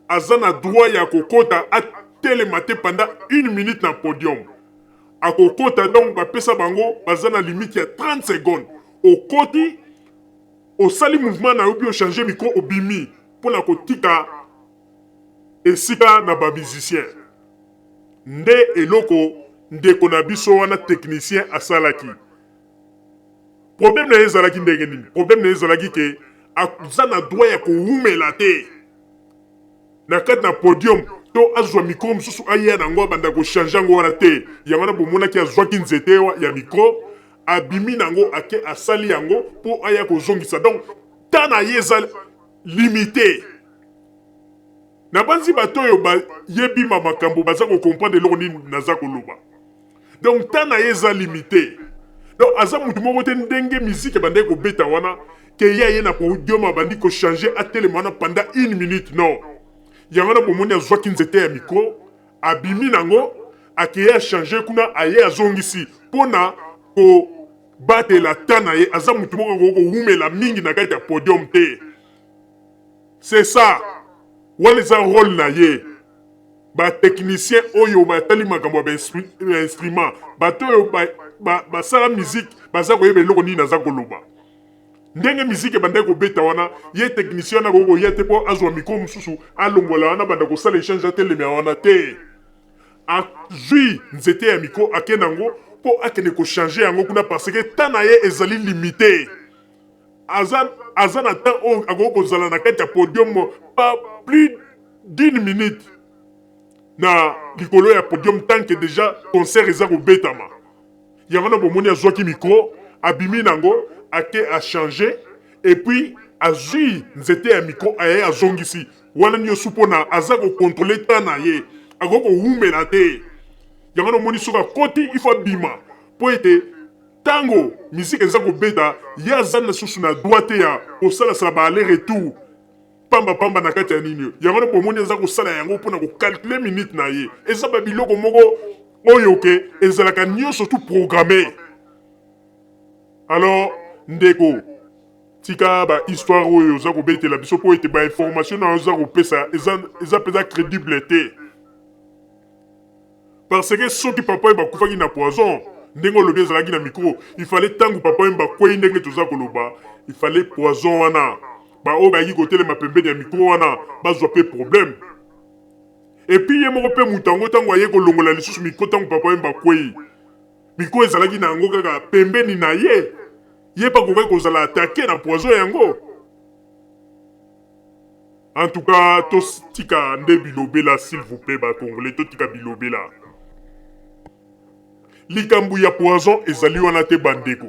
aza na droit ya kokota atelema te pendant 1 minute na podium akokota donc bapesa bango baza na limite ya 30 secondes okoti osali mouvement na yo bi ochange micro obimi mpona kotika esika na bamusicien nde eloko ndeko na biso wana technicien asalaki. Problème na ye ezalaki ndenge nini? Problème na ye ezalaki ke aza na droit ya kowumela te na kati na podium to azwa micro mosusu aya nango abanda kochange yango wana te yango wana bomonaki azwaki nzete ya micro abimi nango ake asali yango mpo aya kozongisa donc ta na ye eza limité na banzi bato oyo bayebi makambo baza kocomprendre eloko nini naza koloba donc ta na ye eza limité donc aza mutu moko te ndenge miziki ebandaki kobeta wana ke ye na podium abandi kochange atelema wana pendant 1 minute non yango wana bomoni azwaki nzete ya micro abimi nango akeye achange kuna aye azongisi mpona kobatela ta na ye aza mutu moko kowumela mingi na kati ya podium te. C'est ça wana eza rôle na ye batechnicien oyo batali makambo ya instrument bato oyo basala musique baza koyeba eloko nini aza koloba ndenge musique ebandaki kobeta wana ye technicien wana kokoya te mpo azwa mikro mosusu alongola wana banda kosala échange atelemia wana te azwi nzete ya mikro ake nango mpo akende kochange yango kuna parce que ta na ye ezali limité aza na temps oyo akoki kozala na kati ya podium pas plus d'1 minute na likolo ya podium tant que déjà concert eza kobetama yango na bomoni azwaki micro abimi nango ake achange et puis azwi nzete ya micro aye azongisi wana nyonso mpona aza kokontrole ta na ye akoki kowumela te yango na omoni soki akoti ifo abima mpo ete tango misike eza kobeta ye aza na susu na droit te ya kosalasala baaller retour pamba na kati ya nini yango na bomoni aza kosala yango mpona kokalkule minute na ye eza babiloko moko oyo ke ezalaka nyonso tout programme. Alors ndeko tika bahistoire oyo oza kobetela biso mpo ete bainformation na oza kopesa eza mpenza crédible te parce que soki papa oyo bakufaki na poison ndenge olobi ezalaki na micro il fallait ntango papa oyo bakwei ndenge toza koloba il fallait poison wana baoyo bayaki kotelema pembeni ya micro wana bazwa mpe problème et puis ye moko mpe moto yango ntango aye kolongola lisusu micro ntango papa oyo bakwei micro ezalaki na yango kaka pembeni na ye ye pa kokaki kozala atake na poison yango. En tout cas totika nde bilobela s'il vous plaît bakongolais totika bilobela likambo ya poison ezali wana te bandeko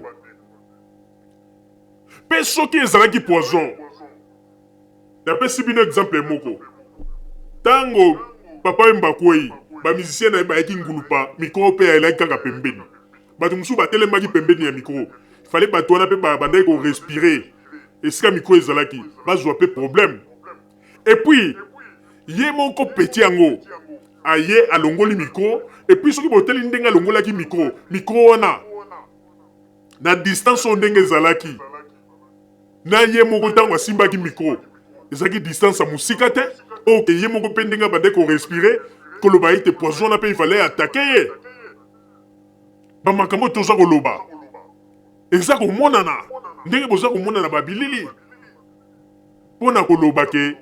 mpe soki ezalaki poison napesi bino exemple moko ntango papa oyo bakwei bamusicien na ye bayaki ngulupa mikro mpe ayelaki kaka pembeni bato mosusu batelemaki pembeni ya mikro fale bato wana mpe bandaki korespire esika mikro ezalaki bazwa mpe problème et puis ye moko peti yango aye alongoli micro et puis soki boteli ndenge alongolaki micro wana na distance oyo ndenge ezalaki na ye moko ntango asimbaki micro ezalaki distance ya mosika te oke ye moko mpe ndenge abande korespire koloba ete poison wana mpe ifale atake ye bamakambo toza koloba eza komonana ndenge boza komonana babilili mpo na koloba ke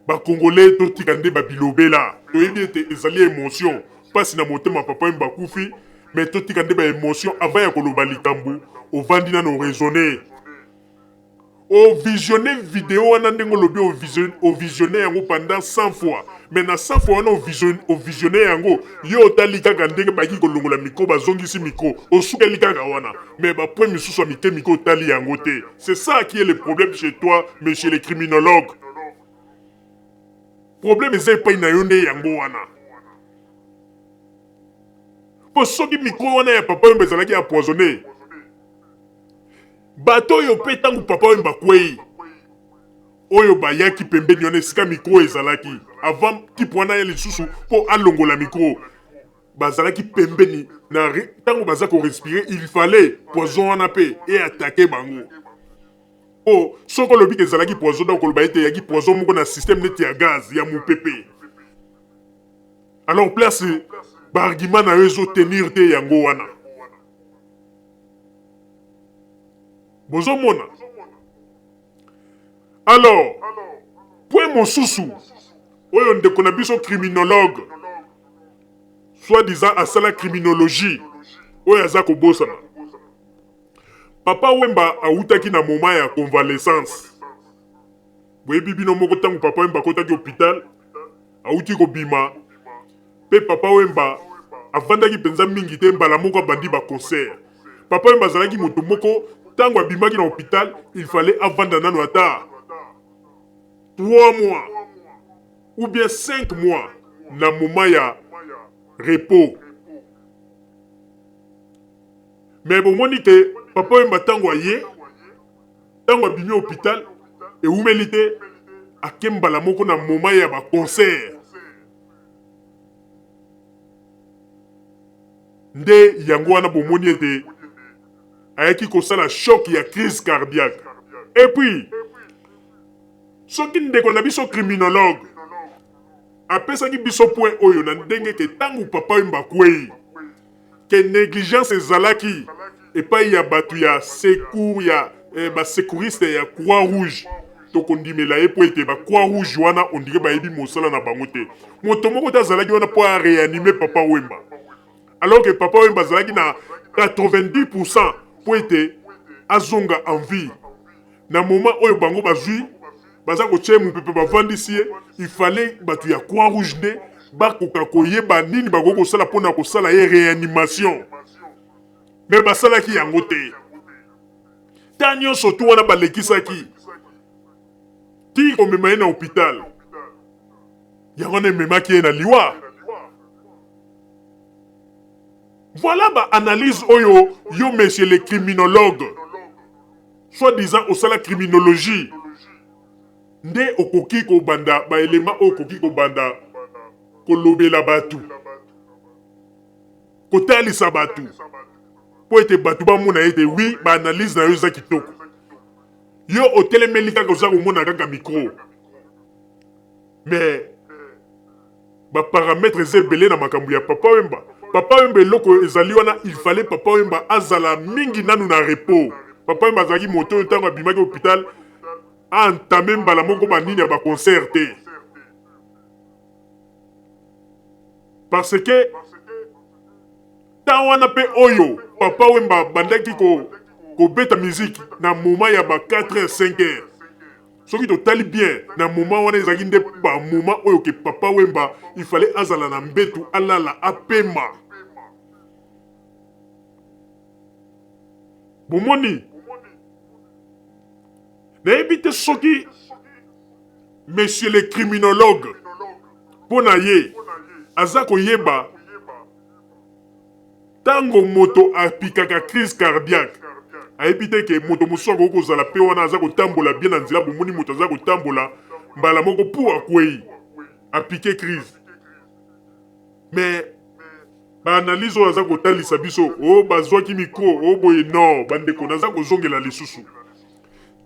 bakongole totika nde babilobela toyebi ete ezali émotion mpasi na motema papa oyo bakufi me totika nde baémotion avant ya koloba likambo ovandi nano raisonne ovisionne video wana ndenge olobi ovisionne yango pendant 100 fois mais na 100 fois wana ovisionne yango yo otali kaka ndenge baki kolongola mikro bazongisi mikro osukeli kaka wana mais bapoint misusu ya mike mikro otali yango te. C'est ça qui est le problème chez toi monsieur le criminologue. Problème eza epai na yo nde yango wana po soki mikro wana ya papa oyo ezalaki empoisonné bato oyo mpe ntango papa oyo bakwei oyo bayaki pembeni wana esika mikro ezalaki avant tipe wana ya lisusu mpo alongola mikro bazalaki pembeni na ntango baza korespire il fallait poison wana mpe eatake bango o soki olobi ke ezalaki poison donc oloba ete eyaki poison moko na système neti ya gaz ya mopepe alors place baargument na yo ezotenir te yango wana bozomona alors point mosusu oyo ndeko na biso criminologue soi-disant asala criminologie oyo aza kobosana papa Wemba autaki na moment ya convalescence boyebi bino moko ntango papa Wemba akotaki hôpital auti kobima mpe papa Wemba avandaki mpenza mingi te mbala moko abandi baconcert papa Wemba azalaki moto moko ntango abimaki na hôpital il fallait avanda nano ata 3 mois ou bien 5 mois na moment ya repos mais bomoni ke papa Wemba ntango aye ntango abimi hôpital eumeli te ake mbala moko na moment ya baconcert nde yango wana bomoni ete ayaki kosala choc ya crise cardiaque et puis soki ndeko na biso criminologue apesaki biso point oyo na ndenge ke ntango papa Wemba akwei ke négligence ezalaki epai ya bato ya secours ya basecouriste ya croix rouge tokondimela ye po ete bacroix rouge wana ondire bayebi mosala na bango te moto moko te azalaki wana mpo aréanime papa Wemba alors que papa Wemba azalaki na 90% po ete azonga en vie na moment oyo bango bazwi baza kotie mopepe bavandisi ye il fallait bato ya croix rouge nde bakoka koyeba nini bakoki kosala mpona kosala ye réanimation me basalaki yango te ta nyonso tu wana balekisaki ti komema ye na hôpital yango wana ememaki ye na liwa voilà baanalyse oyo yo monsieur le criminologue soi-disant osala criminologie nde okoki kobanda baelema oyo okoki kobanda kolobela batu kotalisa batu po ete batu bamona ete wi baanalyse na yo eza kitoko yo otelemeli kaka oza komona kaka mikro mais baparametre eza ebele na makambo ya papa Wemba. Papa Wemba eloko ezali wana il fallait papa Wemba azala mingi nanu na repos. Papa Wemba azalaki moto oyo ntango abimaki hôpital aentame mbala moko banini ya baconcert te parce que ntan wana mpe oyo papa Wemba bandaki kobeta musique na moment ya ba 4h 5h soki totali bien na moment wana ezalaki nde ba moment oyo ke papa Wemba il fallait azala na mbetu alala apema bomoni nayebi te soki monsieur le criminologue mpo na ye aza koyeba ntango moto apikaka crise cardiaque ayebi te ke moto mosusu akoki kozala mpe wana aza kotambola bien na nzela bomoni moto aza kotambola mbala moko mpo akwei appliquer crise. Mais analyse oyo aza kotalisa biso o bazwaki micro o boye non bandeko naza kozongela lisusu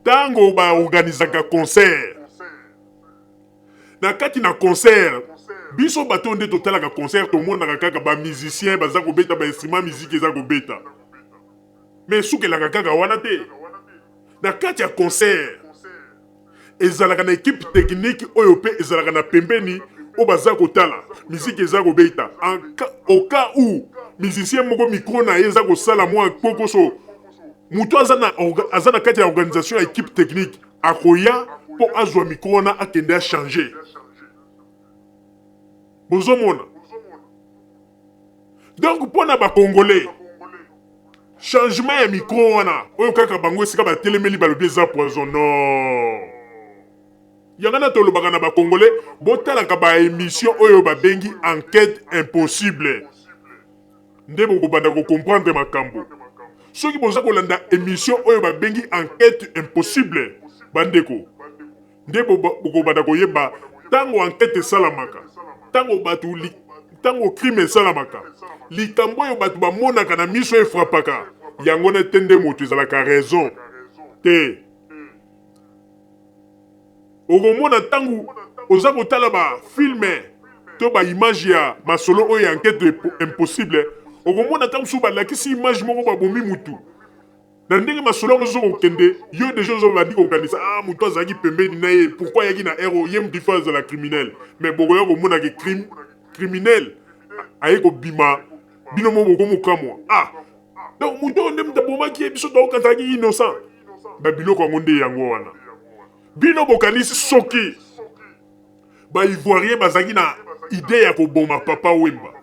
ntango baorganizaka concert na kati na concert biso bato nde totalaka concert tomonaka kaka bamusicien baza kobeta bainstrument musique eza kobeta mais sukelaka kaka wana te na kati ya concert ezalaka na équipe technique oyo mpe ezalaka na pembeni o baza kotala musique eza kobeta au cas où musicien moko micro na ye eza kosala mwa kokoso mutu aza na kati ya organisation ya équipe technique akoya mpo azwa micro wana akende achange bozomona donc mpo na bacongolais changement ya micro wana oyo kaka bango esika batelemeli balobi eza poison non yangana tolobaka na bacongolais botalaka baémission oyo babengi enquête impossible nde bokobanda kocomprendre makambo soki boza kolanda émission oyo babengi enquête impossible bandeko nde bokobanda koyeba ntango enquête esalamaka ntango crime esalamaka likambo oyo bato bamonaka na miso efrapaka yango nete nde moto ezalaka raison te okomona ntango oza kotala bafilme to baimage ya masolo oyo ya enquête impossible okomona ntango mosusu balakisi image moko babomi mutu na ndenge masolo yango ozo kokende yo deja ozo bandi kokanisa moto azalaki pembeni na ye pourquoi ayaki na ero ye motu fa azala criminel mais bokoya komonaka criminel aye kobima bino mo bokomokamwa donc moto oyo nde moto abomaki ye biso tokokanzalaki innocent babiloko yango nde yango wana bino bokanisi soki baivoirien bazalaki na ide ya koboma papa Wemba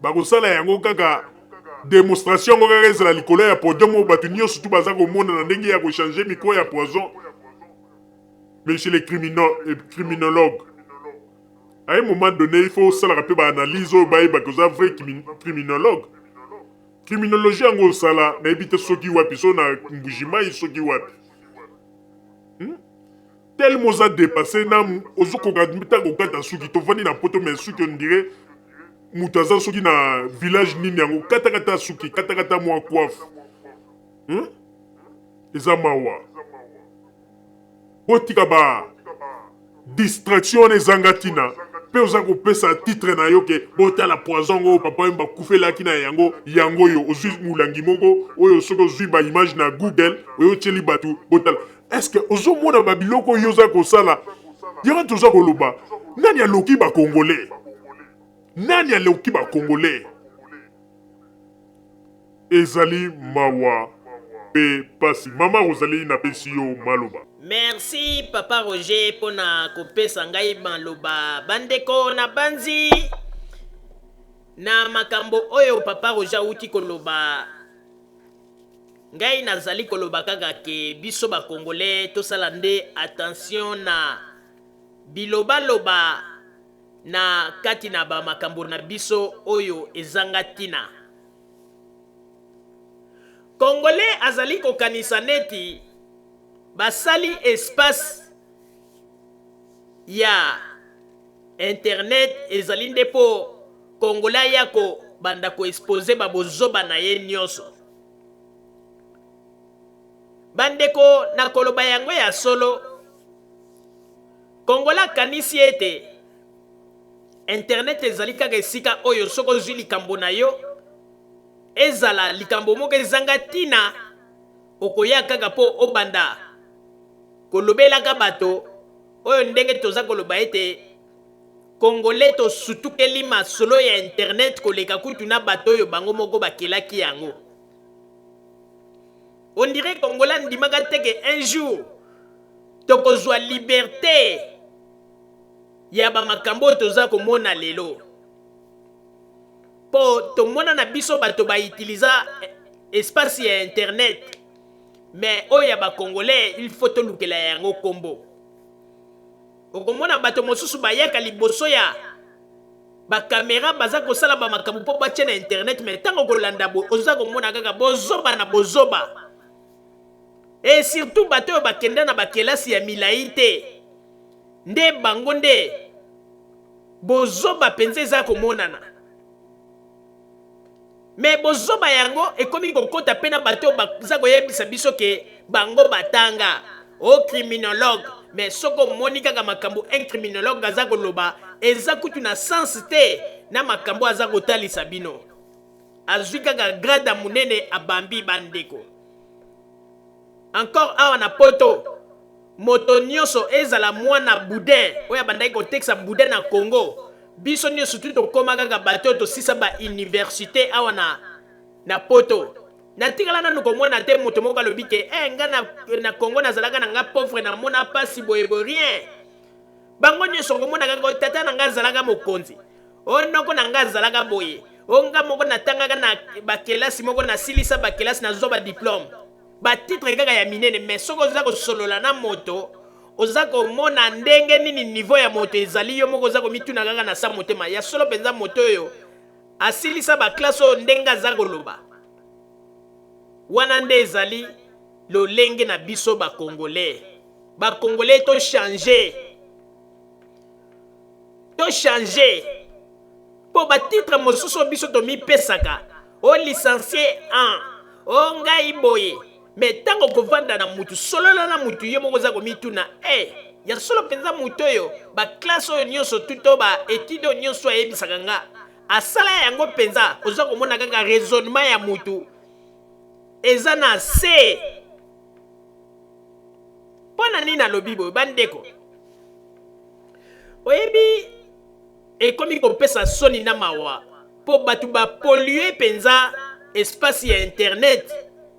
bakosala yango kaka démonstration ngo kaka ezala likolo ya podium oyo bato nyonso tu baza komona na ndenge ya kochange micro ya poison mais chez les criminologues à un moment donné il faut osalaka mpe baanalyse oyo bayebaka oza vrai criminologue criminologie yango osala nayebi te soki wapi so na mbujimai soki wapi tellement oza dépassé na ozokoka ntango okata suki tovandi na poto mais suki on dirait moto aza soki na village nini yango katakata suki katakata mwa coiffe eza mawa botika ba distraction wana ezanga ntina mpe oza kopesa titre na yo ke botala poison oyo papa oyo bakufelaki na yango oyo ozwi molangi moko oyo soki ozwi baimage na google oyo otieli bato botala estce ozomona babiloko oyo oza kosala yango toza koloba nani aloki bacongolais nani aloki bacongolais ezali mawa mpe pasi mama Rosalie napesi yo maloba. Merci papa Roger pona kopesa ngai maloba bandeko na banzi na makambo oyo papa Roger uti koloba ngai nazali koloba kaka ke biso ba congolais tosala nde attention na biloba loba na kati na ba makambo na biso oyo ezanga tina. Congolais azali kokanisa neti basali espace ya internet ezali nde po Congolais yako banda ko expose babozoba na ye nyonso. Bandeko na koloba yango ya solo Congolais kanisi ete internet ezali kaka esika oyo soko zwi likambo na yo ezala likambo moko ezanga tina okoya kaka po obanda kolobelaka bato oyo ndenge toza koloba ete Congolais tosutukeli masolo ya internet koleka kutu na bato oyo bango moko bakelaki yango. On dirait Congolais ndimaka teke un jour tokozwa liberté ya ba makambo toza komona lelo po tomona na biso bato ba utiliza espace ya internet mais oya ba Congolais il faut tolukela yango kombo okomona bato mosusu bayaka liboso ya ba caméra baza kosala ba makambo po batie na internet mais tango kolanda bo oza komona kaka bozoba na bozoba et surtout bato bakenda na bakelasi ya milai te nde bango nde bozoba penza eza komonana me bozoba yango ekomi kokota pena bato baza koyebisa biso ke bango batanga o criminologue mais soko moni kaka makambo un criminologue aza koloba eza kutu na sens te na makambo aza kotalisa bino azwi kaka grade ya munene abambi bandeko encore awa na poto moto nyonso ezala mwana boudin oyo abandaki kotekisa boudin na Congo biso nyonso tu tokóma kaka bato tosisa ba université awa na poto natikala nanu komona te moto moko alobi ke nga na Congo nazalaka na nga pauvre na mona pasi boyebo rien bango nyonso komona kaka tata na nga azalaka mokonzi onoko na nga azalaka boye onga moko natangaka na bakelasi moko nasilisa bakelasi nazwa badiplome batitre kaka ya minene mais soko oza kosolola na moto oza komona ndenge nini niveau ya moto ezali yo moko oza komituna kaka na sa motema ya solo mpenza moto oyo asilisa baklase oyo ndenge aza koloba wana nde ezali lolenge na biso bakongolais to changer po batitre mosusu biso tomipesaka o licencié 1 o ngai boye me tango kovanda na mutu solola na mutu ye moko za komituna ya solo penza mutu oyo baklase oyo nyonso tuto baétude oyo nyonso ayebisaka nga asala yango penza oza komona kaka raisonnement ya mutu eza na se mpo na nini alobi boye bandeko oyebi ekomi kopesa soni na mawa mpo bato bapolue penza espace ya internet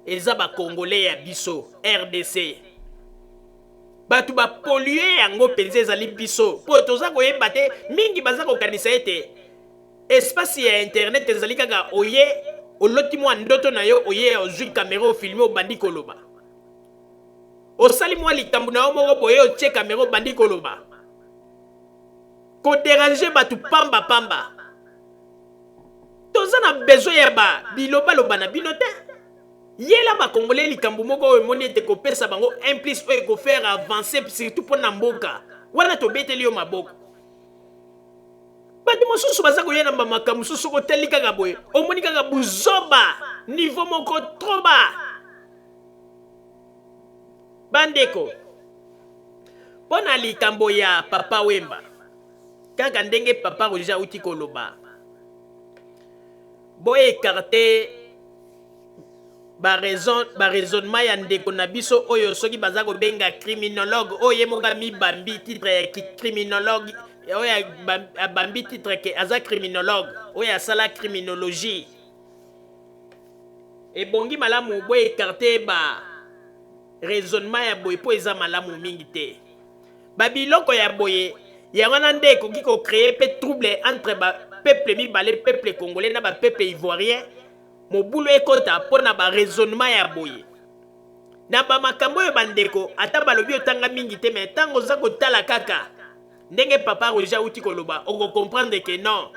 eza bakongolais ya biso RDC bato bapolue yango penza ezali biso mpo toza koyeba te mingi baza kokanisa ete espace ya internet ezali kaka oye oloti mwa ndoto na yo oye ozwi kamera ofilme obandi koloba osali mwa likambo na yo moko boye otie kamera obandi koloba kodéranger bato pamba toza na besoin ya bilobaloba na bino te yela bakongolais likambo moko oyo emoni ete kopesa bango implice oyo ekofaire avancer surtout mpo na mboka wana tobeteli yo maboko bato mosusu baza koyena bamakambo mosusu koteli kaka boye omoni kaka buzoba niveau moko trop bas bandeko mpo na likambo ya Papa Wemba kaka ndenge Papa Roger auti koloba boye écarté baraisonnement ya ndeko na biso oyo soki baza kobenga criminologue oyo ye moka mibambi titre ya criminologue oyo abambi titre ke aza criminologue oyo asala criminologie ebongi malamu boye écarté raisonnement ya boye mpo eza malamu mingi te babiloko ya boye yango na nde ekoki kocreye mpe trouble entre bapeuple mibale peuple congolais na bapeuple ivoirien mobulu ekota mpo na baraisonnement ya boye na bamakambo oyo bandeko ata balobi otanga mingi te me ntango oza kotala kaka ndenge Papa Roger auti koloba okokomprendre ke non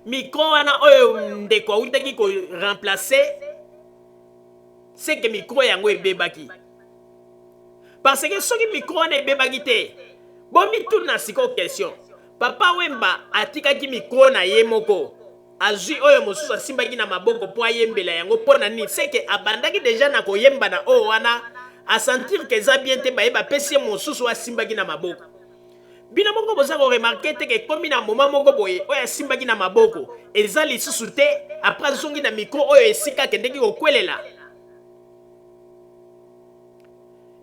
mikro wana oyo ndeko autaki koremplace seke mikro yango ebebaki parce que soki mikro wana ebebaki te bomituna siko question Papa Wemba atikaki mikro na ye moko azwi oyo mosusu asimbaki na maboko mpo ayembela yango mpo na nini seke abandaki deja na koyemba na oyo wana asentir ke eza bien te bayeba pesi ye mosusu asimbaki na maboko bino moko boza koremarke te ke ekomi na moma moko boye oyo asimbaki na maboko eza lisusu te apres azongi na mikro oyo esika akendeki kokwelela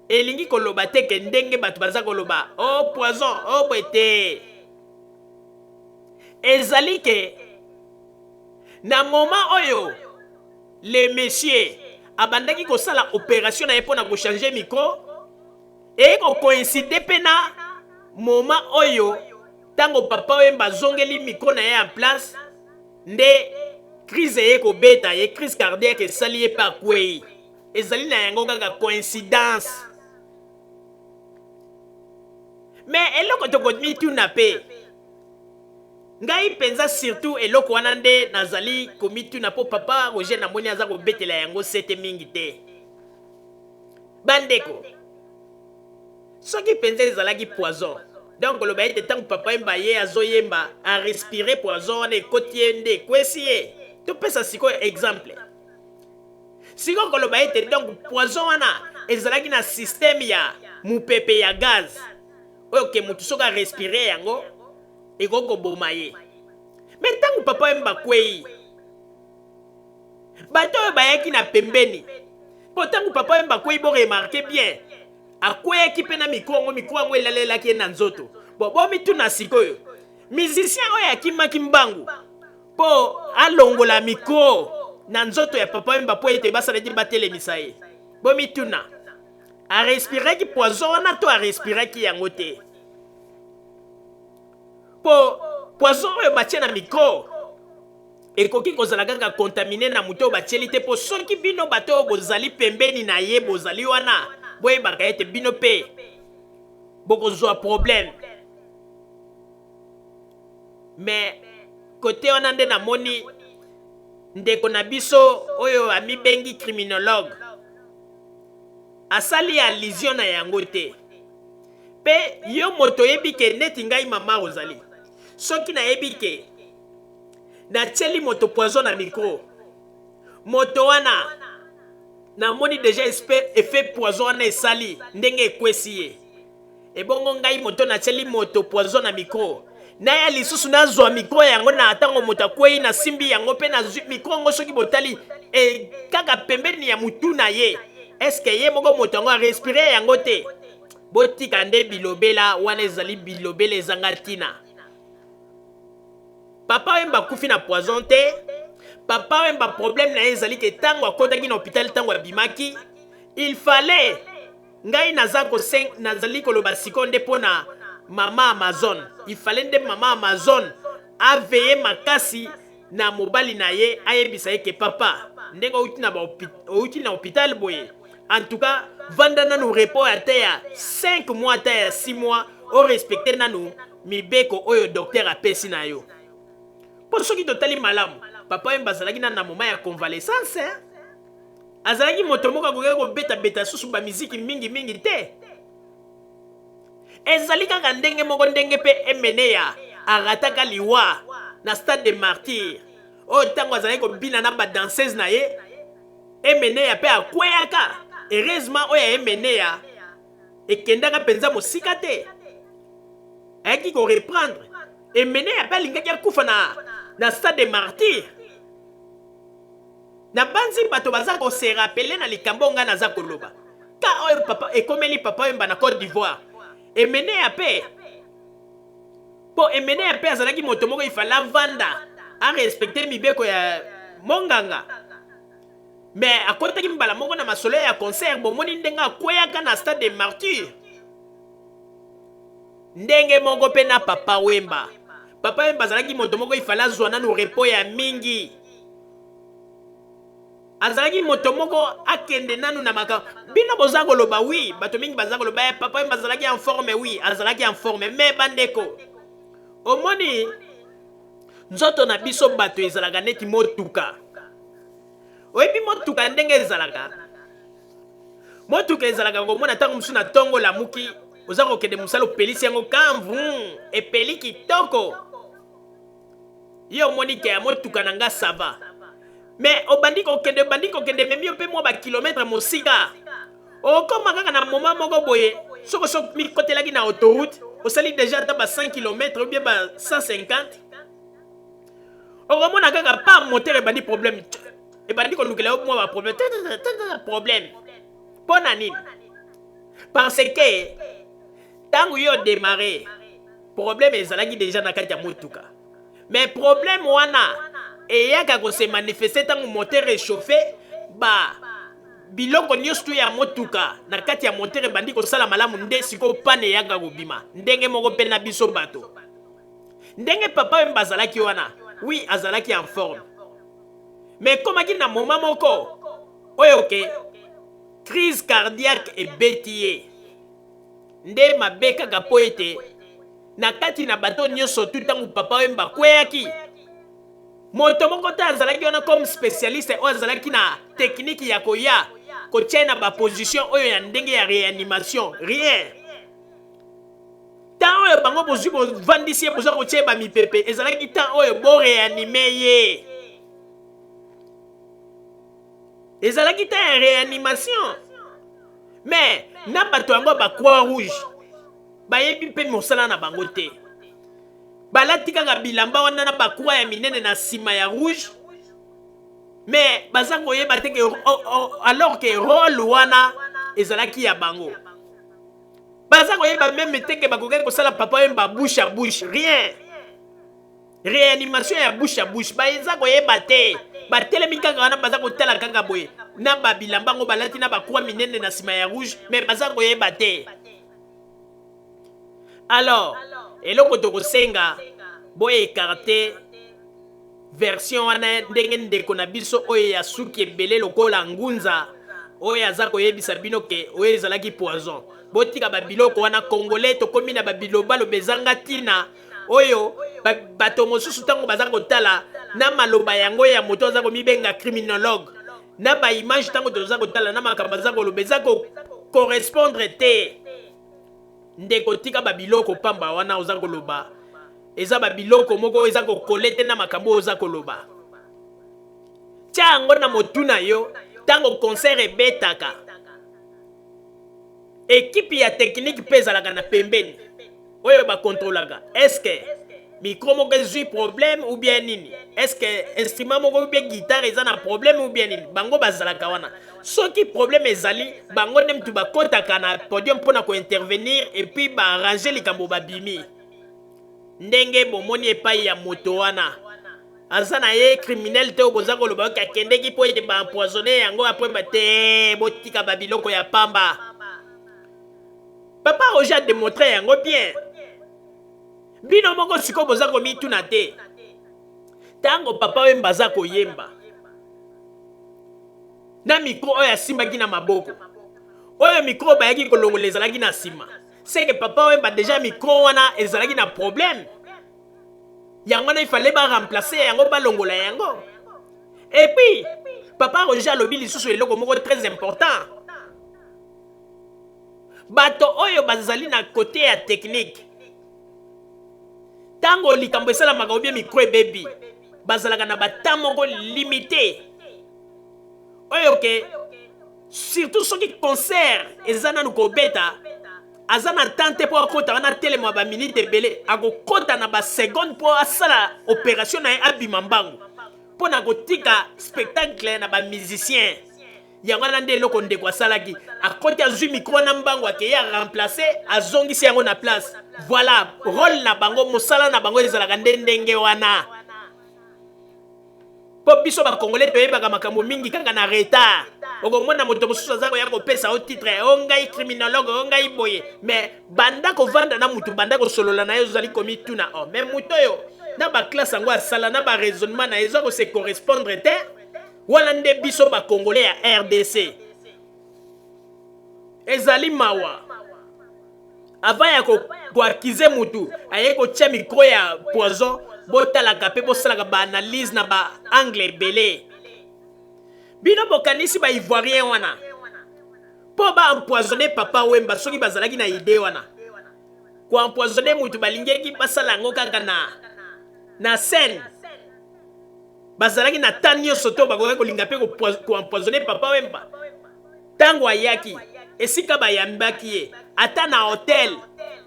elingi koloba te ke ndenge bato baza koloba o poison o boye te ezali ke na moment oyo le monsieur abandaki kosala opération na ye mpo na kochange micro ekocoïncide mpe na moment oyo ntango Papa Wemba azongeli micro na ye en place nde crise eye kobeta ye crise cardiaque esali ye mpe akwei ezali na yango kaka coïncidence mais eloko tokomituna mpe ngai penza surtout eloko wana nde nazali komituna mpo Papa Roger namoni aza kobetela yango sete mingi te bandeko soki penza ezalaki poison donc le baïte tant papa yemba ye azoyemba a respirer poison wana ekoti ye nde ekwesi ye topesa sikoyo exemple sikoyo koloba ete donc poison wana ezalaki na système ya mupepe ya gaz oyo ke mutu soki arespire yango ekoki koboma ye me ntango papa yemba kwei bato oyo bayaki na pembeni mpo ntango papa yemba kwei boremarke bien akweyaki mpe na mikro yango elalelaki ye na nzoto bomituna sikoyo musicien oyo akimaki mbangu mpo alongola mikro na nzoto ya papa yemba mpo ete basalaki batelemisa ye bomituna arespiraki poison wana to arespiraki yango te mpo poison oyo batie na mikro ekoki kozala kaka kontamine na moto oyo batieli te mpo soki bino bato oyo bozali pembeni na ye bozali wana boyebaka ete bino mpe bokozwa problème me kote wana nde namoni ndeko na biso oyo amibengi criminologue asali allusion na yango te mpe yo moto oyebi ke neti ngai mama ozali soki nayebi ke natieli moto poison na micro moto wana namoni deja effet poison wana esali ndenge ekwesi ye ebongo ngai moto natieli moto poison na micro naya lisusu nazwa micro yango na atango moto akwei na simbi yango mpe na micro yango soki botali kaka pembeni ya mutu na ye eske ye moko moto yango arespire yango te botika nde bilobela wana ezali bilobela ezanga ntina papa yemba kufi na poison te papa yemba problème na ye ezali ke ntango akotaki na hôpital ntango abimaki il fallait ngai nazali koloba siko nde mpo na mama Amazon il fallait nde mama Amazon aveye makasi na mobali na ye ayebisa ye ke papa ndenge outi na hôpital boye en tout cas vanda nanu repos ata ya 5 mois ata ya 6 mois o respecte nanu mibeko oyo docteur apesi na yo mpo soki totali malamu papa yemba azalaki na moma ya convalescence azalaki moto moko akokaki kobeta susu bamiziki mingi te ezali kaka ndenge moko ndenge mpe emene ya arataka liwa na stade de martyr oyo ntango azalaki kobina na badanseuse na ye emene ya mpe akweyaka heureusement oyo emene ya ekendaka mpenza mosika te ayaki koreprendre emene ya mpe alingaki akufa na stade de martyr na banzi bato baza kose rapele na likambo nga naza koloba ka oyo papa ekomeli papa yemba na Côte d'Ivoire emene ya mpe mpo emene ya mpe azalaki moto moko ifala vanda arespecte mibeko ya monganga me akotaki mbala moko na masolo ya concert bomoni ndenge akweyaka na stade de martyr ndenge moko mpe na papa wemba azalaki moto moko ifala azwa nanu repos ya mingi azalaki moto moko akende nanu na makambo bino boza koloba wi bato mingi baza koloba papa wemba azalaki en forme wi azalaki en forme me bandeko omoni nzoto na biso bato ezalaka neti motuka oyebi motuka ndenge ezalaka motuka ezalaka komona ntango mosusu na ntongo lamuki oza kokende mosala opelisi yango kamvu epeli kitoko ye omoni ke ya motuka na nga sava me obandi kokende memi mpe mwa bakilometre mosika okoma kaka na moma moko boye soko mikotelaki na autoroute osali deja ata ba 5 km ou bien ba 150 okomona kaka pa moteur ebandi problème ebandi kolukela yo mwa problème mpo na nini parce que ntango yo démarre problème ezalaki deja na kati ya motuka mais problème wana eyaka kose manifeste ntango moteur réchauffé biloko nyonso ya motuka na kati ya moteur ebandi kosala malamu nde sikoyo pane eyaka kobima ndenge moko mpe na biso bato ndenge papa wemba azalaki wana oui azalaki en forme mais komaki na moma moko oyo ke crise cardiaque ebeti ye nde mabe kaka mpo ete na kati na bato nyonso tu ntango papa wemba akweyaki moto moko te azalaki wana comme spécialiste oyo azalaki na technique ya koya kotia na baposition oyo ya ndenge ya réanimation rien tant oyo bango bozwi bovandisi ye bozwa kotia ba mipepe ezalaki tant oyo boreanime ye ezalaki tant ya réanimation mais na bato yango bacroix rouge bayebi mpe mosala na bango te balati kaka bilamba wana na bacroix ya minene na nsima ya rouge mais baza koyeba te ke alors que rôle wana ezalaki ya bango baza koyeba meme te ke bakokaki kosala papa oyemba bouche à bouche rien réanimation ya bouche à bouche baza koyeba te batelemi kaka wana baza kotala kaka boye na babilamba ngo balati na bacroix minene na nsima ya rouge mais baza koyeba te alors eloko tokosenga boye ekarte version wana ndenge ndeko na biso oyo ya suki ebele lokola ngunza oyo aza koyebisa bino ke oyo ezalaki poison botika babiloko wana congolais tokomi na babilobaloba ezanga ntina oyo bato mosusu ntango baza kotala na maloba yango ya moto aza komibenga criminologue na baimage ntango toza kotala na makambo aza koloba eza correspondre te ndeko tika babiloko pamba wana oza koloba eza babiloko moko eza kokole te na makambo oza koloba tia yango na motu na yo ntango concert ebetaka ekipe ya technique mpe ezalaka na pembeni oyo bakontrolaka estce micro moko ezwi problème ou bien nini estce instrument moko ou bien guitare eza na problème ou bien nini bango bazalaka wana soki problème ezali bango nde mutu bakotaka na podium mpona kointervenir epuis baarrange likambo babimi ndenge bomoni epai ya moto wana aza na ye criminel te oyo boza koloba oki akendeki mpo ete baempoisonne yango apres bate botika babiloko ya pamba papa roger ademontre yango bien bino moko sikoyo boza komituna te ntango papa wemba aza koyemba na mikro oyo asimbaki na maboko oyo mikro bayaki kolongola ezalaki na nsima seke papa wemba deja mikro wana ezalaki na problème yango wana ifale baremplace yango balongola yango epuis papa roger alobi lisusu eloko moko très important bato oyo bazali na kote ya technique tango likambo esalamaka obie mikro ebebi bazalaka na bata moko limité oyo ke surtout soki concert eza nanu kobeta aza na tante mpo akota wana telema baminute ebele akokota na basegonde mpo asala opération na ye abima mbangu mpo na kotika spectacle na bamusicien yango wana nde eloko ndeko asalaki akoti azwi mikro na mbangu akeye aremplace azongisi yango na place voilà rôle na bango mosala na bango ezalaka nde ndenge wana mpo biso bakongolais toyebaka makambo mingi kaka na retard okomona moto mosusu aza koya kopesa o titre o ngai criminologue o ngai boye mais banda kovanda na mutu banda kosolola na ye ozali komituna o mais mutu oyo na baklasse yango asala na baraisonnement na ye eza kose correspondre te wana nde biso bakongolais ya RDC ezali mawa avant ya koakize mutu aye kotia mikro ya poison botalaka mpe bosalaka baanalyse na baangle ebele bino bokanisi baivoirien wana mpo baempoisonne papa wemba soki bazalaki na ide wana koempoisonne mutu balingeki basala yango kaka na scène bazalaki na ta nyonso to bakoki kolinga mpe koempoisonne papa wemba ntango ayaki esika bayambaki ye ata na hotel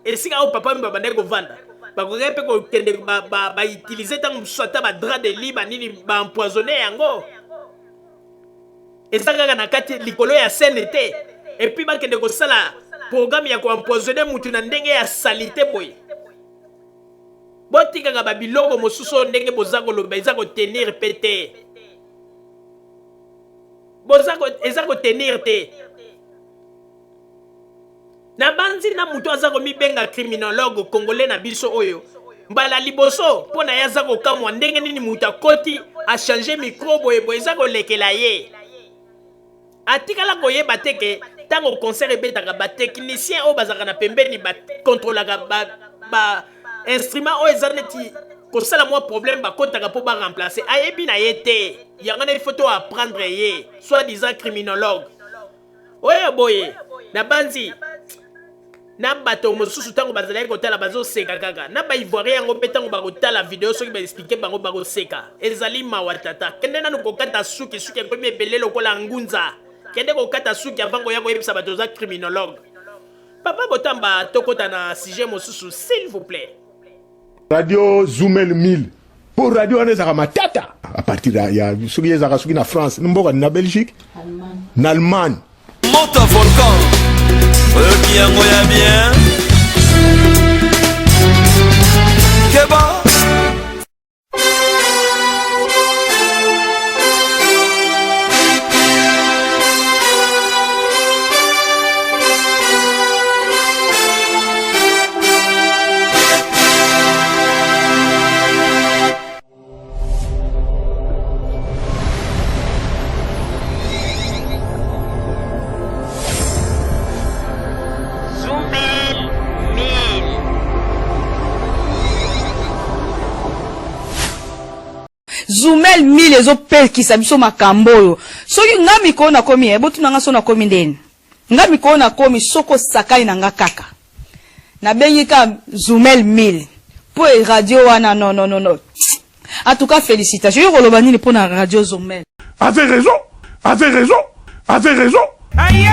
esika oyo papa wemba bandaki kovanda bakoki mpe kokende bautilize ntango mosusu ata badras de lit banini baempoisonne yango eza kaka na kati likolo ya scène te epuis bakende kosala programme ya koempoisonne mutu na ndenge ya salite boye botikaka babiloko mosusu oyo ndenge boza koloba eza kotenir mpe te eza kotenir te na banzi na mutu aza komibenga criminologue congolais na biso oyo mbala liboso mpo na ye aza kokamwa ndenge nini mutu akoti achange mikro boyeboye eza kolekela ye atikala koyeba te ke ntango concert ebetaka batechnicien oyo bazalaka na pembeni bakontrolaka instrument oyo eza neti kosala mwa problème bakotaka mpo baremplace ayebi na ye te yango na ifo to apprendre ye soit disant criminologue oyo boye na banzi na bato mosusu tango bazalaki kotala bazoseka kaka na baivoirien yango mpe tango bakotala video soki baexplike bango bakoseka ezali mawa tata kende nanu kokata suki ekomi ebele lokola ngunza kende kokata suki avant koya koyebisa bato oza criminologue papa botamba tokota na sujet mosusu s'il vous plaît radio Zoomel 1000 pour radio wana ezaka matata à partir ya soki ezaka soki na France mboka na Belgique na Allemagne Monte volcan qui yango ya bien Keba Zoomel 1000 ezopelkisa biso makambo oyo soki nga mikolo nakomi botuna nga so nakomi ndeni nga mikolo nakomi soko sakai na nga kaka nabengi ka Zoomel 1000 po radio wana non en tout cas félicitations yo koloba nini po na radio Zoomel Avez raison, avez raison, avez raison. Aïe!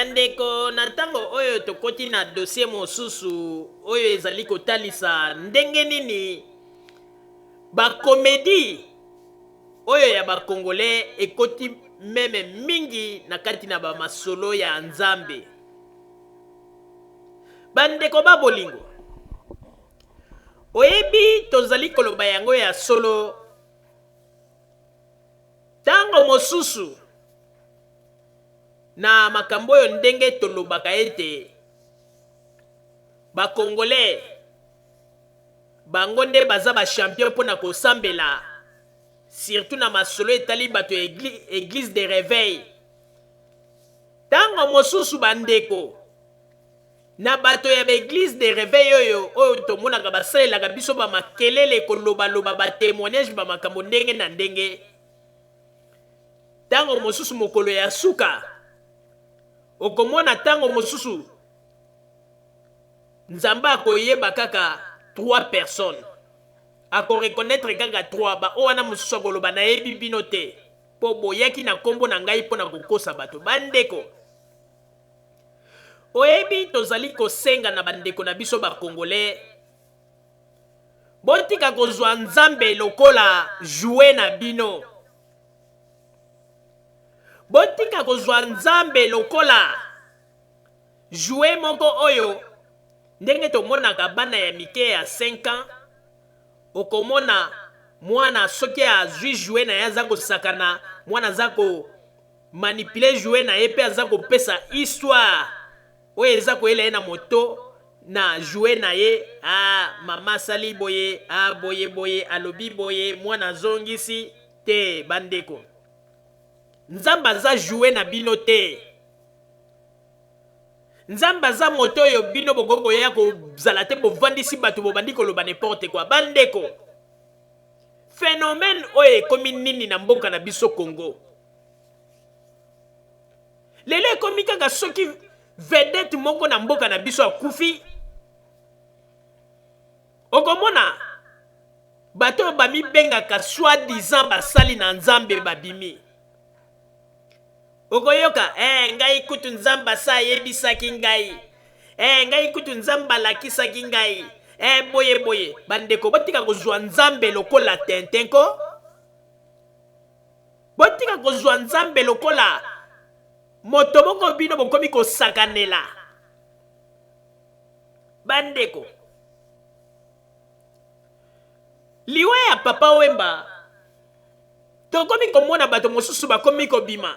bandeko na ntango oyo tokoti na dossier mosusu oyo ezali kotalisa ndenge nini bakomedi oyo ya bakongolais ekoti meme mingi na kati na bamasolo ya nzambe bandeko babolingo oyebi tozali koloba yango ya solo ntango mosusu na makambo oyo ndenge tolobaka ete bakongolais bango nde baza bachampion mpona kosambela surtout na masolo etali bato ya église de réveil ntango mosusu bandeko na bato ya baeglise de réveil oyo tomonaka basalelaka biso bamakelele kolobaloba batémoignage bamakambo ndenge na ndenge ntango mosusu mokolo ya suka okomona ntango mosusu nzambe akoyeba kaka 3 personnes akoreconnaître kaka 3 ba oyo wana mosusu akoloba nayebi bino te mpo boyaki na nkombo na ngai mpo na kokosa bato bandeko oyebi tozali kosenga na bandeko na biso bakongolais botika kozwa nzambe lokola joue na bino botika kozwa nzambe lokola joue moko oyo ndenge tomonaka bana ya mike ya 5 ans okomona mwana soki azwi joue na ye aza kosakana mwana aza komanipule joue na ye mpe aza kopesa histoire oyo eza koyela ye na moto na joue na ye mama asali boye boye boye alobi boye mwana azongisi te bandeko nzambe aza joue na bino te nzambe aza moto oyo bino bokoki ya kozala te bovandisi bato bobandi koloba n'importe quoi bandeko phénomène oyo ekomi nini na mboka na biso Congo lelo ekomi kaka soki vedette moko na mboka na biso akufi okomona bato bamibengaka soi-disant basali na nzambe babimi okoyoka ngai kutu nzamba sa yebisaki ngai ngai kutu nzamba lakisaki ngai boye boye bandeko botika kozwa nzambe lokola tentenko botika kozwa nzambe lokola moto moko bino bokomi kosakanela bandeko liwa ya papa Wemba tokomi komona bato mosusu bakomi kobima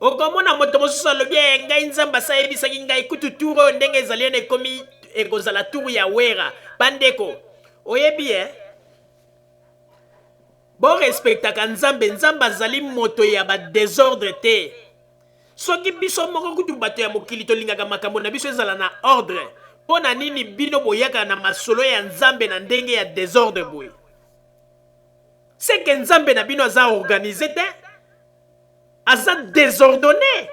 okomona moto mosusu alobi ngai nzambe asayebisaki ngai kutu turu oyo ndenge ezali ene ekomi ekozala turu ya wera bandeko oyebi borespektaka nzambe azali moto ya badesordre te soki biso moko kutu bato ya mokili tolingaka makambo na biso ezala na ordre mpo na nini bino boyaka na masolo ya nzambe na ndenge ya desordre boye seke nzambe na bino aza organize te aza désordonné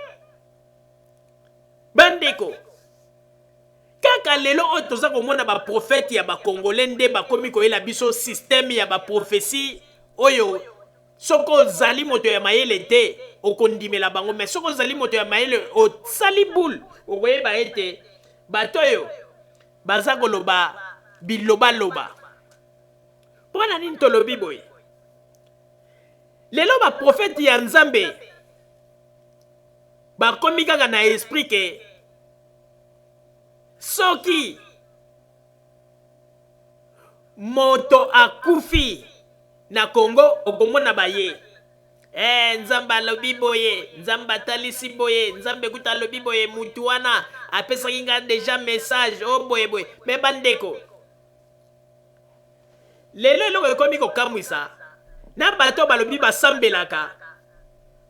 bandeko kaka lelo oyo toza komona baprofete ya bakongole nde bakomi koyela biso systeme ya baprofesi oyo soko ozali moto ya mayele te okondimela bango mais soko ozali moto ya mayele osali boule okoyeba ete bato oyo baza koloba bilobaloba mpo na nini tolobi boye lelo baprofete ya nzambe bakomi kaka na esprit ke soki moto akufi na Congo okomona baye nzambe alobi boye nzambe atalisi boye nzambe kuta alobi boye mutu wana apesaki nga deja message o boye boye me bandeko lelo eloko ekomi kokamwisa na bato balobi basambelaka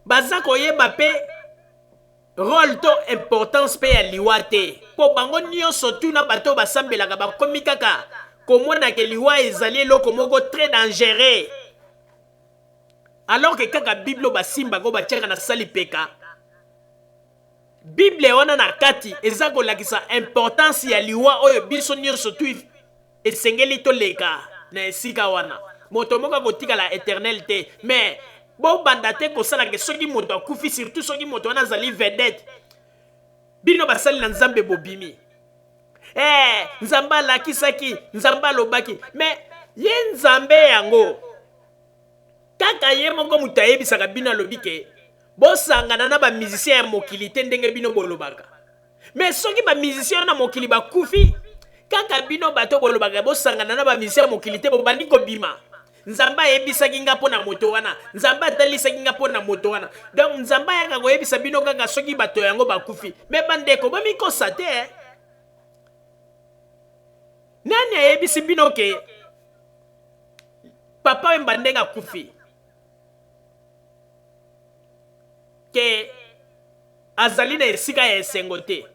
baza koyeba pe rôle to importance pe ya liwa te po bango nyonso tuna bato basambelaka bakomi kaka komona ke liwa ezali eloko moko très dangereux alors que kaka bible basimba ko batiaka na sali peka bible wana na kati eza kolakisa importance ya liwa oyo biso nyonso tu esengeli toleka na esika wana moto moko kotikala éternel te mais bo banda te kosala ke soki moto akufi surtout soki moto wana azali vedette bino basali na nzambe bobimi nzambe alakisaki nzambe alobaki mais ye nzambe yango kaka ye moko moto ayebisaka bino alobi ke bosangana na bamusicien ya mokili te ndenge bino bolobaka mais soki bamusicien na mokili bakufi kaka bino bato bolobaka bosangana na bamusicien ya mokili te bobandi kobima nzambe ayebisaki nga mpo na moto wana nzambe atalisaki nga mpo na moto wana donc nzambe ayaka koyebisa bino kaka soki bato yango bakufi me bandeko bomikosa te nani ayebisi bino ke papa Wemba ndenge akufi ke azali na esika ya esengo te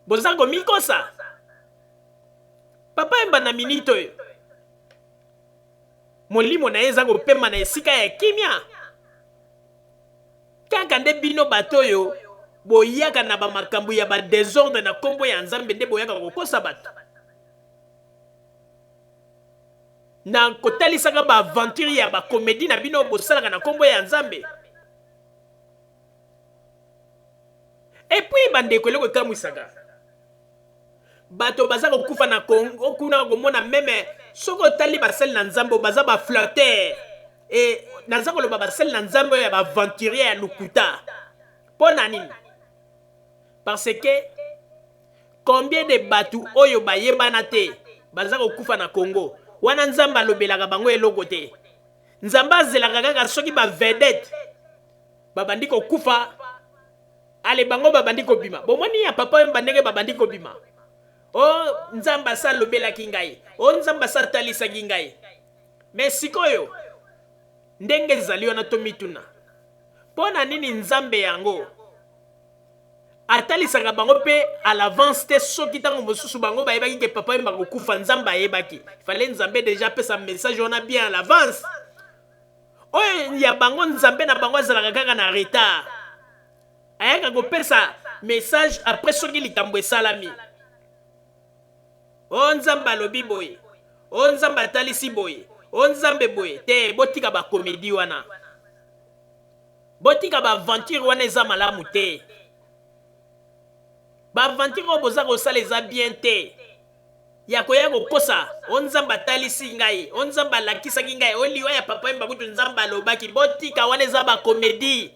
boza komikosa papa Wemba na minute oyo molimo na ye eza kopema na esika ya kimia kaka nde bino bato oyo boyaka na bamakambo ya badesordre na kombo ya nzambe nde boyaka kokosa bato na kotalisaka baaventure ya bakomedi na bino bosalaka na kombo ya nzambe epuis bandeko eloko ekamwisaka bato baza kokufa na Congo kuna komona meme soko otali basali na nzambe baza baflatter naza koloba basali na nzambe ya baaventurier ya lukuta mpo na nini parce que combien de bato oyo bayebana te baza kokufa na Congo wana nzambe alobelaka bango eloko te nzambe azelaka kaka soki bavedete babandi kokufa ale bango babandi kobima bomoni ya papa Wemba ndenge babandi kobima nzambe asalobelaki ngai nzambe asatalisaki ngai mais sikoyo ndenge ezali wana tomituna mpo na nini nzambe yango atalisaka bango pe à l'avance te soki ntango mosusu bango bayebaki ke papa Wemba kokufa nzambe ayebaki fallait nzambe déjà apesa message wana bien à l'avance oyo ya bango nzambe na bango azalaka kaka na retard ayaka kopesa message après soki likambo esalami nzambe alobi boye nzambe atalisi boye nzambe boye te botika bakomedi wana botika baaventure wana eza malamu te baaventure oyo boza kosala eza bien te ya koya kokosa nzambe atalisi ngai nzambe alakisaki ngai liwa ya papa Wemba kutu nzambe alobaki botika wana eza bakomedi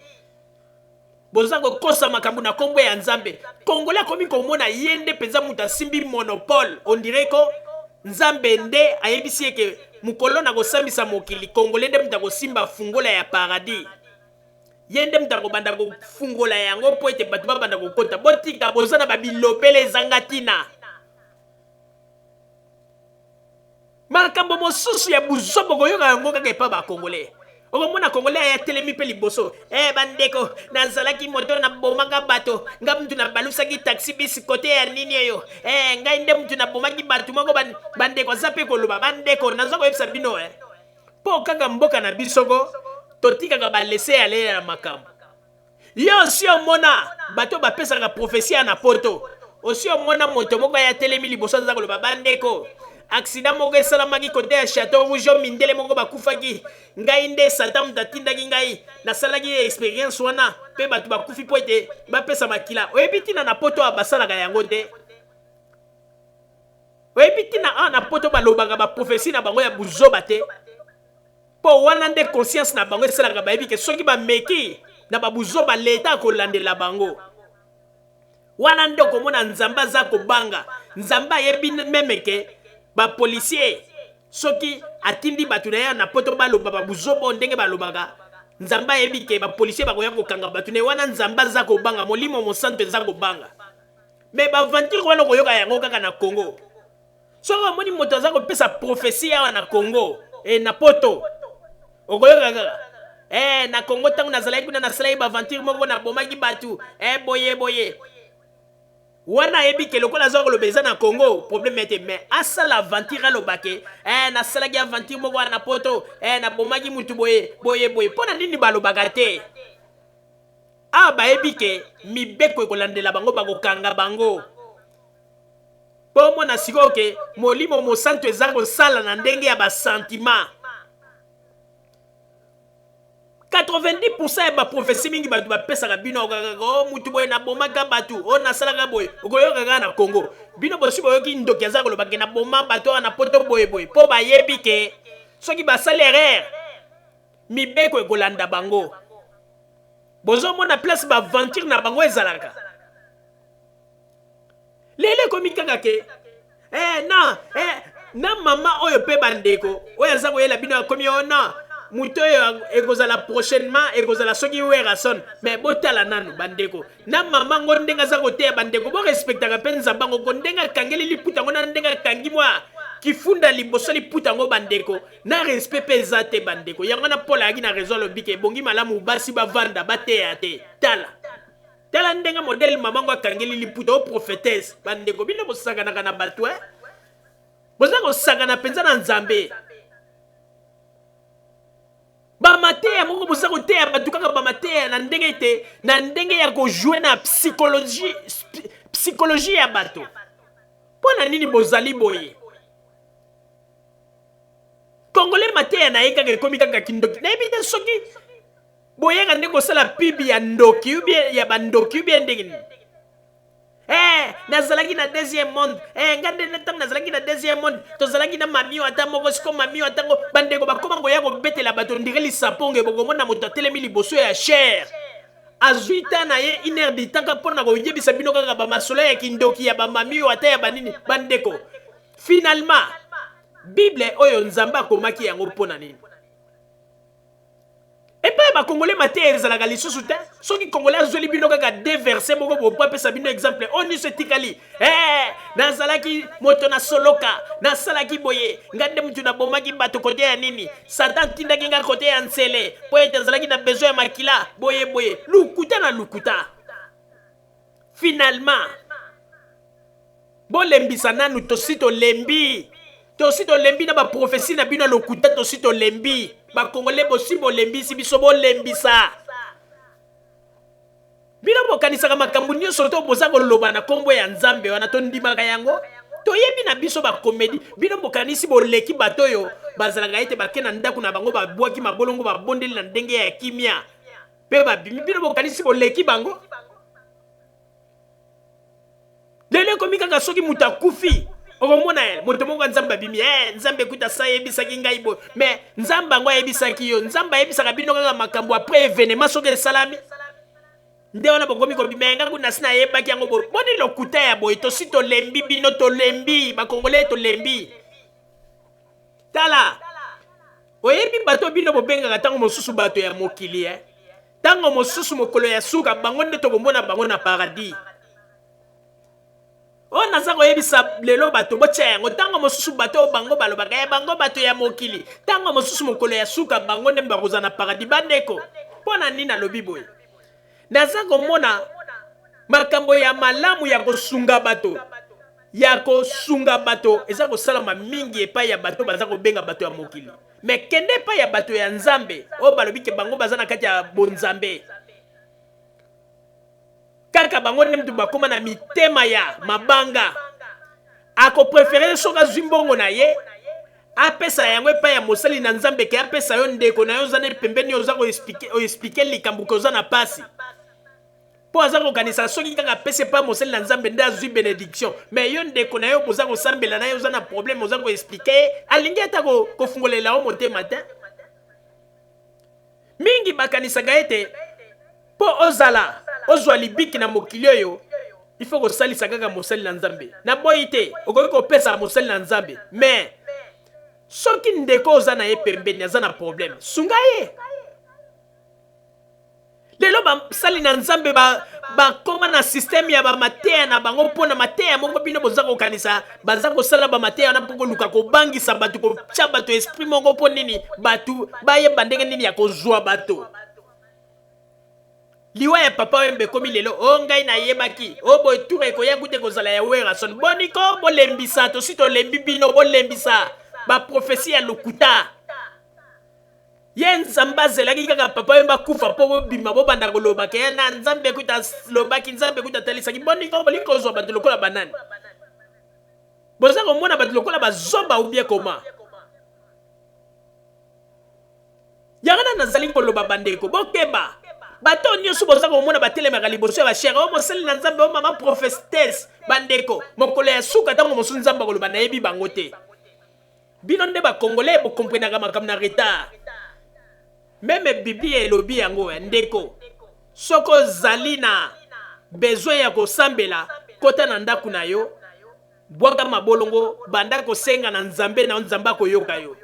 boza kokosa makambo na kombo ya nzambe. Congolais komi komona yende penza muta simbi monopole. On dirait ko nzambe nde ayebisi eke mukolo na kosambisa mokili. Congolais nde muta kosimba fungola ya paradis. Yende muta kobanda ko fungola yango po ete batu babanda kokota. Botika boza na babilopele ezangatina. Makambo mosusu ya buzobo koyoka yango kaka epa ba Congolais. Okomona Congolais aya telemi pe liboso. Bandeko, nazalaki moto na bomaka bato. Nga mtu na balusaki taxi bisi kote ya nini yo. Ngai nde mtu na bomaki bato moko bandeko zape koloba. Bandeko, nazako yepsa bino Po kaka mboka na bisoko, totika ka balese ale ya makambo. Yo si omona bato bapesa ka prophesia na poto. Osi omona moto moko ya telemi liboso nazako koloba bandeko. Accident moko esalamaki kote ya Château Rouge mindele moko bakufaki ngai nde Satan mutatindaki ngai nasalaki experience wana pe batu bakufi po ete bapesa makila oyebi tina na poto basalaka yango te oyebi tina na poto balobaka baprofesi na bango ya buzoba te po wana nde conscience na bango esalaka bayebi ke soki bameki na babuzoba leta akolandela bango wana nde okomona nzambe aza kobanga nzambe ayebi memeke ba policier soki atindi batu na ya na poto baloba babuzobo ndenge balobaka nzamba yebi ke ba policier bakoya kokanga batu ne wana nzamba za kobanga molimo mosanto za kobanga me ba aventure wana koyoka yango kaka na Congo soko moni moto za kopesa prophesie wana na Congo na poto okoyoka kaka na Congo tangu nazalaki kuna nasalaki ba aventure moko na bomaki batu boye wana yebi ke lokola za kolobeza na Congo problème était mais asala aventure alobake na salaki aventure moko na poto na bomaki mutu boye pona nini balobaka te bayebi ke mibeko ekolandela bango bakokanga bango po mona sikoyo ke molimo mosanto eza kosala na ndenge ya basentiment 90% ya baprophesie mingi batu bapesaka bino mutu boye na bomaka batu nasalaka boye okoyoka kaka na Congo bino bosi boyoki ndoki aza kolobake na boma batu na poto boye po bayebi ke soki basali erreur mibeko ekolanda bango bozomona place baaventure na bango ezalaka lelo ekomi kaka ke na mama oyo pe bandeko oyo aza koyela bino akomi ona muto ekozala prochainement ekozala soki werason mais botala nanu bandeko na mama ngo ndenga za koteya bandeko bo respectaka pe nzamba ngo ndenga kangeli liputa ngo na ndenga kangi mwa kifunda liboso liputa ngo bandeko na respect pe zate bandeko yango na pola yaki na raison lobike bongi malamu basi bavanda bateya te tala ndenga modèle mama ngo kangeli liputa o prophétesse bandeko bino bosakanaka na bato boza kosakana penza na nzambe bamateya moko boza koteya batu kaka bamateya na ndenge te na ndenge ya kojouer na psychologie ya bato mpona nini bozali boye Congolais mateya na ye kaka ekomi kaka kindoki nayebi te soki boyeka nde kosala pibi ya ndoki ubie ya bandoki ubie ndenge nini nazalaki na deuxième monde ngande ntango nazalaki na deuxième monde tozalaki na mamio ata moko siko mamio atango bandeko bakoma ngoya kobetela bato ndire lisaponge bokomona moto atelemi liboso ya chair azuita na ye 1 heure du temps mpona koyebisa bino kaka bamasolo ya kindoki ya bamamio ata ya banini bandeko finalement bible oyo nzambe akomaki yango mpona nini epai bakongolais mateya ezalaka lisusu te soki congolais azweli bino kaka 2 verset moko bopo apesa bino exemple oyo nyonso etikali nazalaki moto na soloka nasalaki boye nga nde mutu nabomaki bato kote ya nini satan tindaki nga kote ya nsele po ete azalaki na besoin ya makila boye lukuta na lukuta finalement bolembisa nanu tosi tolembi na baprofesi na bino lokuta tosi tolembi bakongolais bosi bolembisi biso bolembisa bino bokanisaka makambo nyonso to boza koloba na kombo ya nzambe wana tondimaka yango toyebi na biso bakomedi bino bokanisi boleki bato oyo bazalaka ete bake na ndako na bango babwaki mabolongo babondeli na ndenge ya kimia mpe babimi bino bokanisi boleki bango lelo ekomi kaka soki moto akufi okomona moto moko nzambe abimi nzambe ekuta sa yebisaki ngai boye mais nzambe yango ayebisaki yo nzambe ayebisaka bino kaka makambo après événement soki esalami nde wana bokomi kobimenga kuna sina yebaki yango boni lokuta ya boye tosi tolembi bino tolembi bakongole tolembi tala oyebi bato bino bobengaka ntango mosusu bato ya mokili ntango mosusu mokolo ya suka bango nde tokomona bango na paradis oyo naza koyebisa lelo bato botya yango ntango mosusu bato bango balobaka bango bato ya mokili ntango mosusu mokolo ya suka bango nde bakoza na paradis bandeko mpo na nini nalobi boye naza komona makambo ya malamu ya kosunga bato eza kosalama mingi epai ya bato baza kobenga bato ya mokili me kende epai ya bato ya nzambe oyo balobi ke bango baza na kati ya bonzambe kaka bango nde mutu bakoma na mitema ya mabanga akoprefere soki azwi mbongo na ye apesa yango epai ya mosali na nzambe ke apesa yo ndeko na yo oza ne pembeni oza koexplike likambo ke oza na pasi mpo aza kokanisa soki kaka apesa epai mosali na nzambe nde azwi benediction me yo ndeko na yo boza kosambela na ye oza na probleme oza koexplike ye alingi ata kofungolela yo motema te mingi bakanisaka ete mpo ozwa libiki na mokili oyo ifo kosalisa kaka mosali na nzambe na boyi te okoki kopesa mosali na nzambe me soki ndeko oza na ye pembeni aza na probleme sunga ye lelo basali na nzambe bakoma na systeme ya bamateya na bango mpo na mateya moko bino boza kokanisa baza kosala bamateya wana mpo koluka kobangisa bato kotya bato esprit moko mpo nini bato bayeba ndenge nini ya kozwa bato liwa ya papa wembe komi lelo o ngai nayebaki o boye tour ekoya kute kozala ya werason boniko bolembisa tosi tolembi bino bolembisa baprofesi ya lokuta ye nzambe azelaki kaka papa wembe akufa mpo bobima bobanda kolobaka ye na nzambe kuta lobaki nzambe kuta talisaki boniko bolingi kozwa bato lokola banani boza komona bato lokola bazoba ubie koma yangana nazali koloba bandeko bokeba bato nyonso boza komona batelemaka liboso ya bashere o mosali na nzambe o mama prophetesse bandeko mokolo ya suka ntango mosusu nzambe akoloba nayebi bango te bino nde bakongole bokomprenaka makambo na retard meme biblia elobi yango ya ndeko soki ozali na besoin ya kosambela kota na ndako na yo bwaka mabolongo banda kosenga na nzambe na nzambe akoyoka yo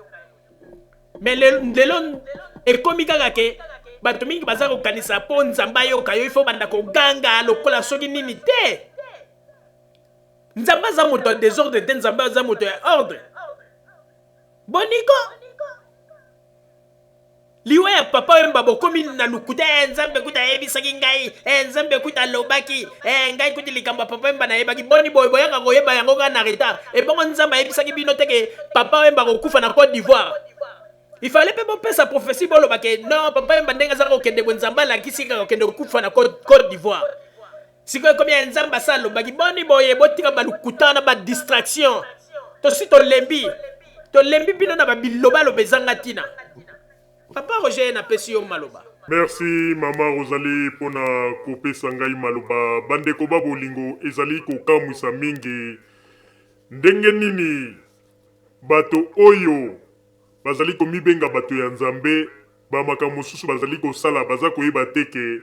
me lelo ekomi kaka ke bato mingi baza kokanisa mpo nzambe ayoka yo ifo banda koganga lokola soki nini te nzambe aza moto ya désordre te nzambe aza moto ya ordre boniko liwa ya papa wemba bokomi na lukuta nzambe kuta ayebisaki ngai nzambe kuta alobaki ngai kuti likambo ya papa wemba nayebaki boni boye boyaka koyeba yango kaka na retard ebongo nzambe ayebisaki bino teke papa wemba kokufa na Côte d'Ivoire il fallait pas penser à prophétie bolo bake non papa wemba ndenga za kokende bwenzamba alakisi kaka kokende kokufa na Côte d'Ivoire sikoyo combien nzamba sa alobaki boni boye botika balukuta na ba distraction tosi tolembi bino na babiloba lobezanga tina papa Roger na pesi yo maloba. Merci mama Rosalie pona kopesa ngai maloba bandeko babolingo ezali kokamwisa mingi ndenge nini bato oyo bazali komibenga bato ya nzambe bamakambo mosusu bazali kosala baza koyeba teke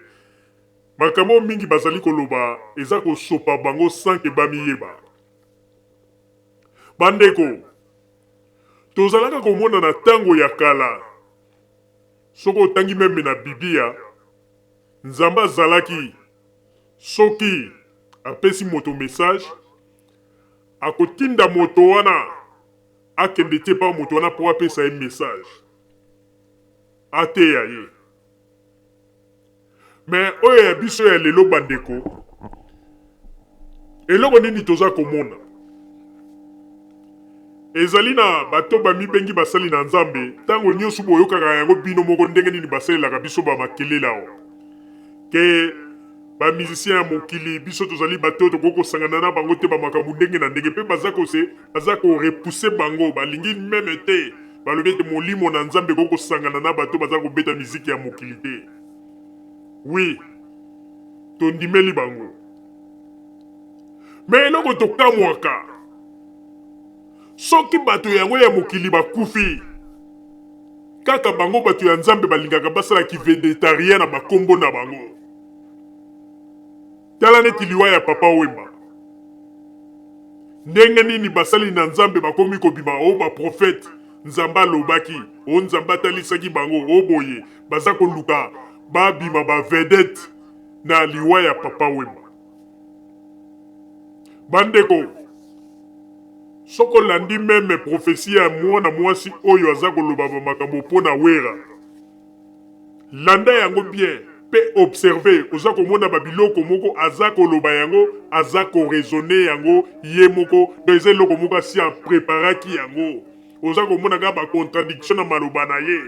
makambo mingi bazali koloba eza kosopa bango sanke bamiyeba bandeko tozalaka komona na ntango ya kala soki otangi meme na biblia nzambe azalaki soki apesi moto message akotinda moto wana akende te pa moto wana po apesa ye message ateya ye me oyo ya biso ya lelo bandeko eloko nini toza komona ezali na bato bamibengi basali na nzambe ntango nyonso boyokaka yango bino moko ndenge nini basalelaka biso bamakelela awa ke bamusicien ya mokili biso tozali bato tokoki kosangana na bango te bamakambo ndenge na ndenge mpe baza korepuse bango balingi meme te balobi ete molimo na nzambe ekoki kosangana na bato baza kobeta miziki ya mokili te wi tondimeli bango me eloko tokamwaka soki bato yango ya mokili bakufi kaka bango bato ya nzambe balingaka basalaki vegetarien na bakombo na bango tala neti liwa ya papa Wemba ndenge nini basali na nzambe bakomi kobima o baprofete nzambe alobaki o nzambe atalisaki bango o boye baza koluka babima bavedete na liwa ya papa Wemba. Bandeko soko landi meme profesi ya mwana mwasi oyo aza koloba bamakambo mpo na wera landa yango bien pe observe oza komona babiloko moko aza koloba yango aza koraisonne yango ye moko do eza eloko moko asi apreparaki yango oza komona kaka bacontradiction na maloba na ye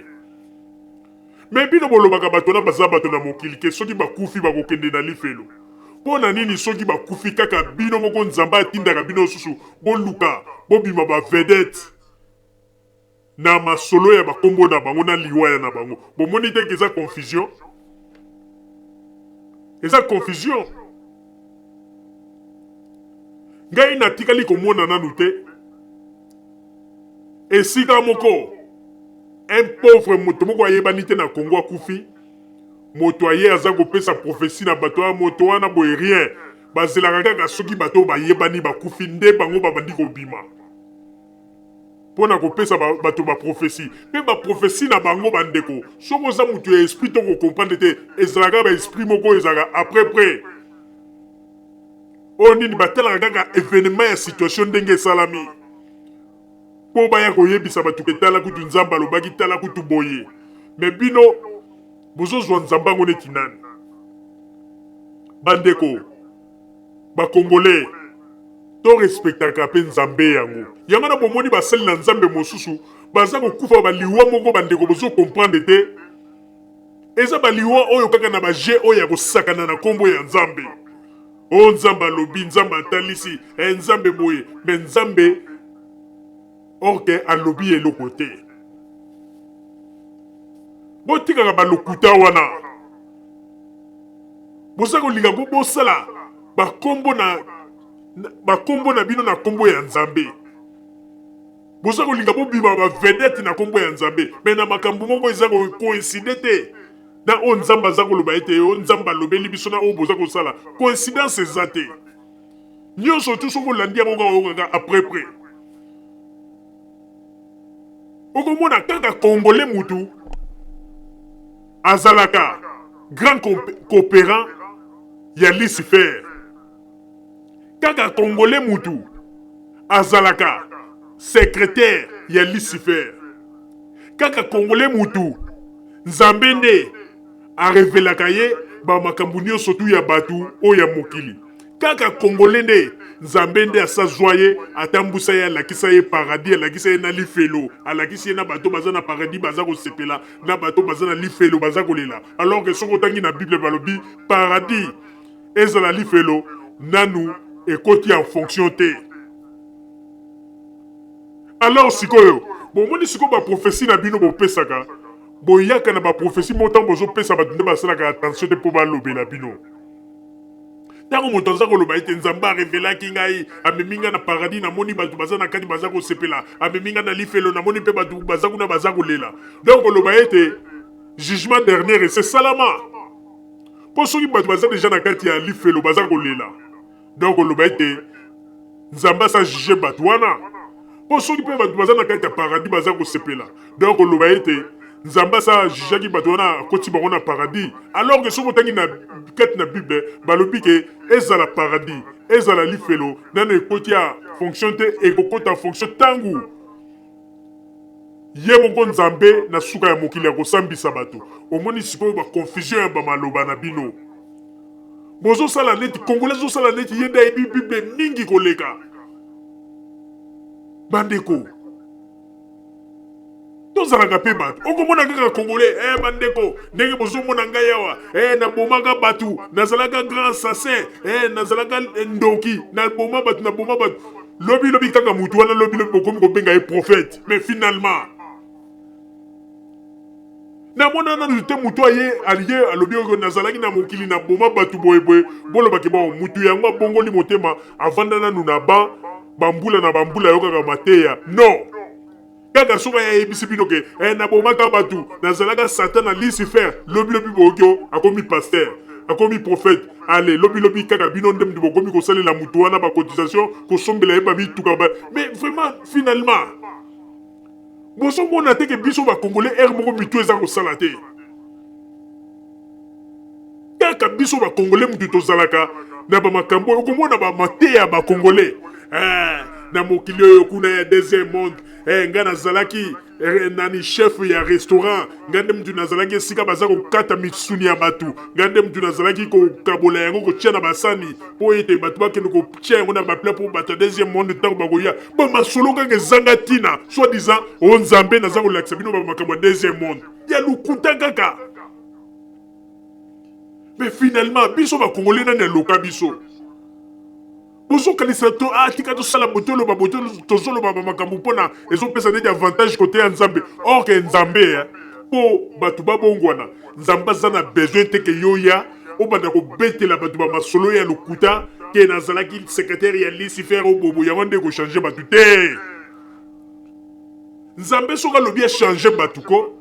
me bino bolobaka bato na baza bato na mokili ke soki bakufi bakokende na lifelo mpo na nini soki bakufi kaka bino moko nzambe atindaka bino susu boluka bobima bavedete na masolo ya bakombo na bango na liwaya na bango bomoni teke eza confusion eza confusion ngai natikali komona nanu te esika moko un pauvre moto moko ayebani te na Kongo akufi moto aye aza kopesa profesi na bato ya moto wana boye rien bazelaka kaka soki bato bayebani bakufi nde bango babandi kobima mpona kopesa bato baprofesi mpe baprofesi na bango bandeko soki oza moto ya esprit to kokomprendre te ezalaka baesprit moko ezalaka après oyo nini batelaka kaka événement ya situation ndenge esalami mpo baya koyebisa bato ke tala kutu nzambe alobaki tala kutu boye me bino bozozwa nzambe yango neti nani bandeko bakongole to respectaka mpe nzambe yango yango na bomoni basali na nzambe mosusu baza kokufa baliwa moko bandeko bozokomprendre te eza baliwa oyo kaka na baje oyo ya kosakana na nkombo ya nzambe o nzambe alobi nzambe atalisi nzambe boye me nzambe orke alobi eloko te botikaka balokuta wana boza kolinga ngo bosala bakombo na bino na kombo ya nzambe boza kolinga bobima bavedete na kombo ya nzambe me na makambo moko eza koinside te na oyo nzambe aza koloba ete oyo nzambe alobeli biso na oyo boza kosala coïncidence eza te nyonso tu soki olandi yango kaka oyokaka après okomona kaka congolais mutu azalaka grand coopérant ya Lucifer kaka congolais mutu azalaka secrétaire ya Lucifer kaka congolais mutu nzambe nde arevelaka ye bamakambo nyonso tu ya batu oyo ya mokili kaka congolais nde nzambe nde asazwa ye atambusa ye alakisa ye paradis alakisa ye na lifelo alakisi ye na bato baza na paradis baza kosepela na bato baza na lifelo baza kolela alors que soki otangi na bible balobi paradis ezala lifelo nanu ekoti en fonction te alors sikoyo bomoni sikoyo baprofesi na bino bopesaka boyaka na baprofesi mo ntango bozopesa bato nde basalaka attention te mpo balobela bino ntango moto aza koloba ete nzambe arevelaki ngai amemi ngai na paradis namoni bato baza na kati baza kosepela amemi ngai na lifelo namoni mpe bato baza kuna baza kolela donc koloba ete jugement dernier esesalama mpo soki bato baza deja na kati ya lifelo baza kolela donc koloba ete nzambe asa juge bato wana mpo soki mpe bato baza na kati ya paradis baza kosepela donc koloba ete nzambe asa jugaki bato wana akoti bango na paradis alors que soki otangi na kati na bible balobi ke ezala paradis ezala lifelo nano ekoti ya fonction te ekokota fonction ntango ye moko nzambe na suka ya mokili ya kosambisa bato omoni sikoyo baconfusion ya bamaloba na bino bozosala neti congolais zosala neti ye nde ayebi bible mingi koleka bandeko tozalaka mpe bato okomona kaka congolais bandeko ndenge bozomona ngai awa nabomaka bato nazalaka grand assassin nazalaka ndoki naboma bato lobi kaka mutu wana lobi bokomi kobenga ye prophète mais finalement namona nanu te mutu aye alobi oyo nazalaki na mokili naboma bato boyeboye bolobaki bao mutu yango abongoli motema avanda nanu na bambula na bambula yokaka mateya non kaka soki ayebisi bino ke nabomaka bato nazalaka satan na Lucifer lobi bokyo akomi pasteur akomi prophète. Allez, lobi kaka bino ndem de bokomi ko sale la mutuana ba cotisation ko sombela ba bituka ba. Mais vraiment finalement boso mona te ke biso ba congolais er moko mitu eza ko sala te. Kaka biso ba congolais mutu to zalaka na ba makambo okomona ba mate ya ba congolais. Na mokili oyo kuna ya deuxième monde nga nazalaki nani chef ya restaurant nga nde mutu nazalaki esika baza kokata misuni ya batu nga nde mutu nazalaki kokabola yango kotia na basani mpo ete bato bakende kotia yango na bapla mpo bato ya deuxième monde ntango bakoya bo masolo kaka ezanga ntina soit disant o nzambe naza kolakisa bino bamakambo ya deuxième monde ya lukuta kaka. Mais finalement biso bakongole nani aloka biso bozo kanisa to tika to sala botolo ba botolo tozolo ba makambo pona ezo pesa neti avantage côté ya nzambe or que nzambe po batu babongwana nzamba zana besoin te ke yoya o banda ko betela batu ba masolo ya lokuta ke nazalaki secrétaire ya Lucifer o bobo ya wande ko changer batu te nzambe soka lobi a changer batu ko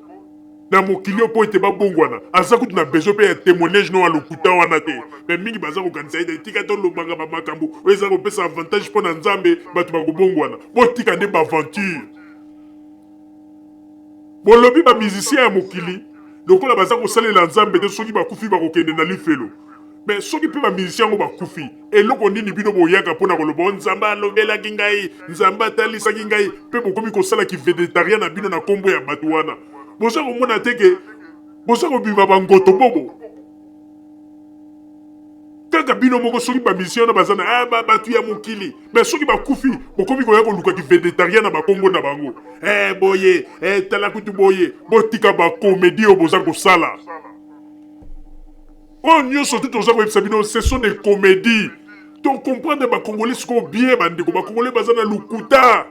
na mokili po ete babongwana aza kutu na besoin pe ya témoignage no alokuta wana te mais mingi baza kokanisa ete tika to lobanga ba makambo oyo eza kopesa avantage mpo na nzambe bato bakobongwana botika nde baaventure bolobi bamusicien ya mokili lokola baza kosalela nzambe te soki bakufi bakokende na lifelo mais soki mpe bamusicien yango bakufi eloko nini bino boyaka mpona koloba nzambe alobelaki ngai nzambe atalisaki ngai mpe bokomi kosalaki végétarien na bino na nkombo ya bato wana boza komona teke boza kobima bangoto bobo kaka bino moko soki bamisien na baza na bato ya mokili mais soki bakufi bokomi koya kolukaki végétarien na bakombo na bango boye tala kutu boye botika bakomedi oyo boza kosala oyo nyonso te toza koyebisa bino ce sont des comédies to comprendre bakongolais sikoyo bien bandeko bakongolais baza na lukuta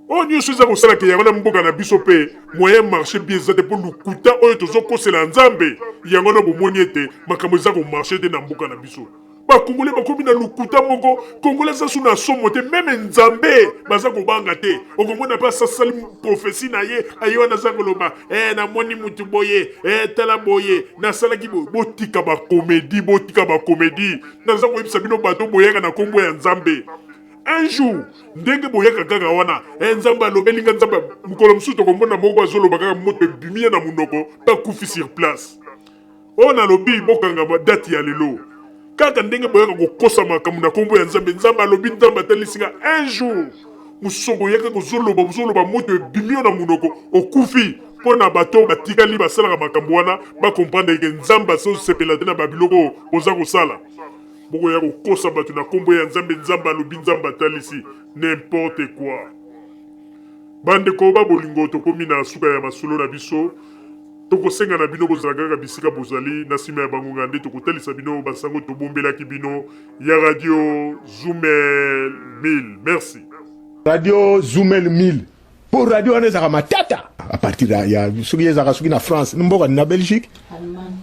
oyo nyonso eza kosalaka yango na mboka na biso mpe moyen marché bien eza te mpo lukuta oyo tozokosela nzambe yango na bomoni ete makambo eza komarche te na mboka na biso bakongolais bakomi na lukuta moko kongolais eza su na somo te meme nzambe baza kobanga te okomona mpe asasali profesi na ye aye wana aza koloba namoni mutu boye tala boye nasalaki boye botika bakomedi naza koyebisa bino bato boyaka na nkombo ya nzambe un jour ndenge boyaka kaka wana nzambe alobeli nga nzambe mokolo mosusu tokomona moko azoloba kaka moto ebimi ye na monoko bakufi sur place oyo nalobi bokanga date ya lelo kaka ndenge boyaka kokosa makambo na nkombo ya nzambe nzambe alobi nzambe atalisi nga un jour mosusu boyaka kozoloba moto ebimi yo na monoko okufi mpo na bato batikali basalaka makambo wana bakomprendre ke nzambe azosepela te na babiloko oza kosala bokoya kokosa bato na nkombo ya nzambe nzambe alobi nzambe atalisi n'importe quoi bandeko babolingo tokomi na suka ya masolo na biso tokosenga na bino kozala kaka bisika bozali na nsima ya bangonga nde tokotalisa bino basango tobombelaki bino ya radio Zoumel 1000 merci radio Zoumel 1000 pour radio wana ezaka matata à partir ya soki ezaka soki na France mboka na Belgique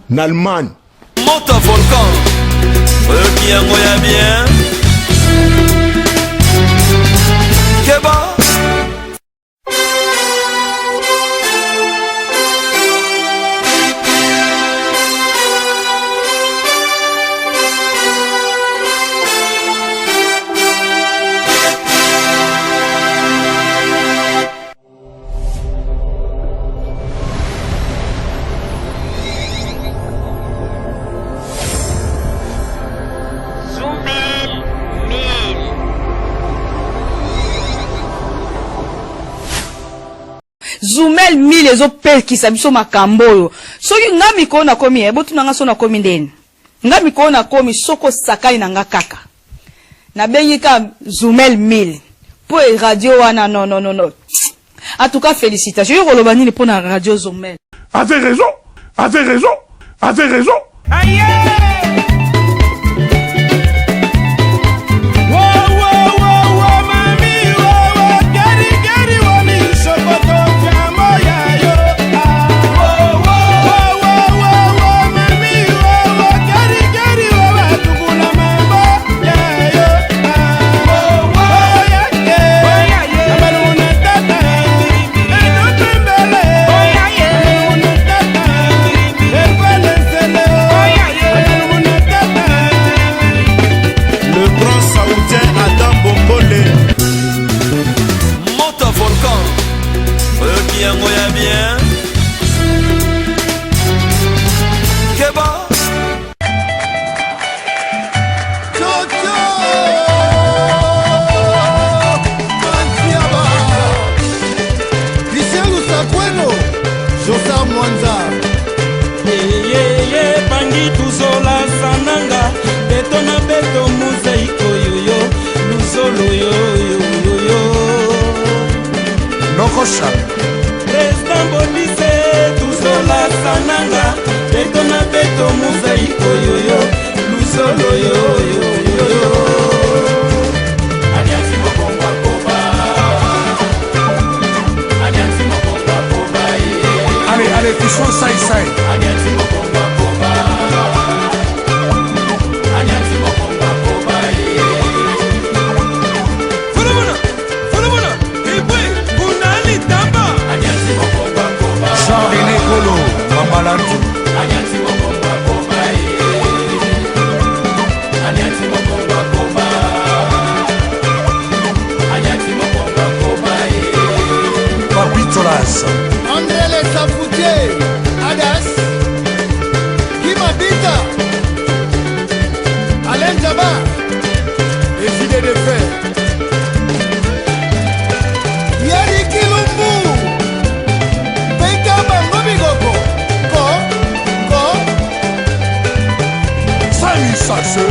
na Allemagne Monte volcan qui yango ya bien Keba Zoumel 1000 ezopekisa biso makambo oyo soki nga mikolo nakomi botuna nga so nakomi ndeni nga mikolo nakomi soko sakai na nga kaka nabengi ka Zoumel 1000 po radio wana non en tout cas félicitations yo koloba nini po na radio Zoumel Avez raison Aïe bien. Keba. Josar Mwanza bangi tuzola sananga beto na beto mozaiko yoyo luzolo yoyoyoyo Nokosha President Bolise tuzola sananga beto na beto mozaiko yoyo luzolo yoyoyoyo Aliansi mokongo akoba Aliansi mokongo akoba Allez, touchons ça et ça. Aliansi mokongo akoba Aliansi mokongo akoba Fulumuna Ibwe Kunali Tamba Aliansi mokongo akoba Jean-René Kolo Mamalantu Aliansi mokongo akoba Aliansi mokongo akoba Aliansi mokongo akoba Papitolas André les Safoutiers, Adas, Kimabita, Alain Jabba, et Gilet de Fer. Yari Kilumbu, Peka Bangobigoko, Ko, Sami Sasse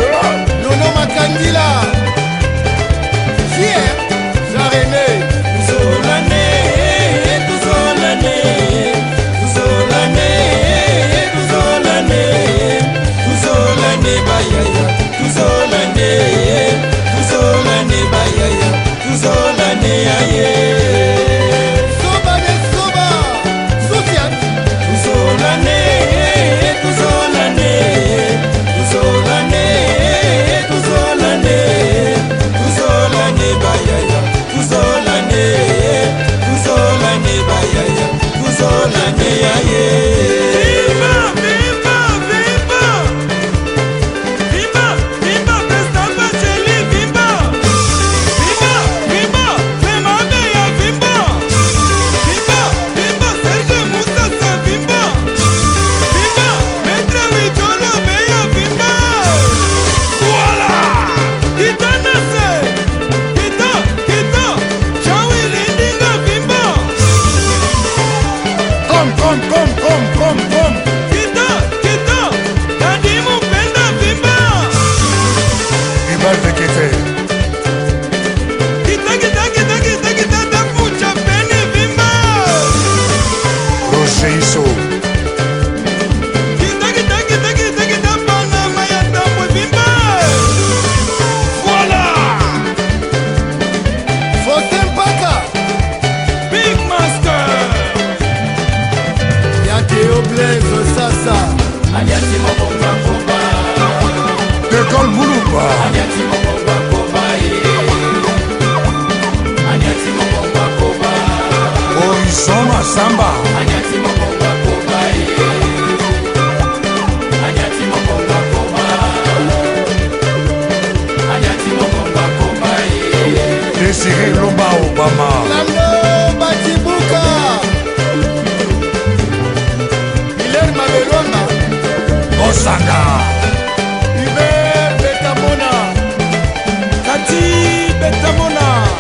Nono Makandila, Fier, Jean-René, Tuzolane Tuzolane bayaya Tuzolane bayaya Tuzolane aye Soba de Soba, Souciat, Tuzolane Tuzolane bayaya Tuzolane bayaya Tuzolane aye Cyril Lomba Obama Lando Batibuka, Hilaire Mabelwanga, Osaka Hubert Betamona, Kati Betamona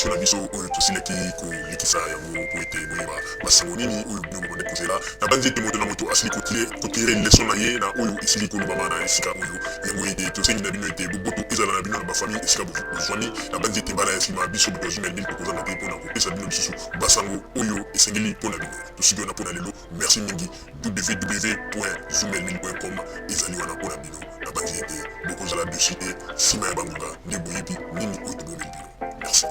émission na biso oyo tosilaki kolikisa yango po ete boyeba basango nini oyo bino bobande kozela na banzi ete moto na moto asili kotire leson na ye na oyo esili kolobama na esika oyo yango ete tosengi na bino ete boboto ezala na bino na bafamille esika bozwani na banzi ete mbala ya nsima biso boto azumeli bino tokozanga te mpona kopesa bino lisusu basango oyo esengeli mpona bino tosiki wana mpona lelo merci mingi www.zumel1000.com ezali wana mpona bino na banzi ete bokozala dossier nsima ya bangonga nde boyebi nini oyo tobomeli bino merci.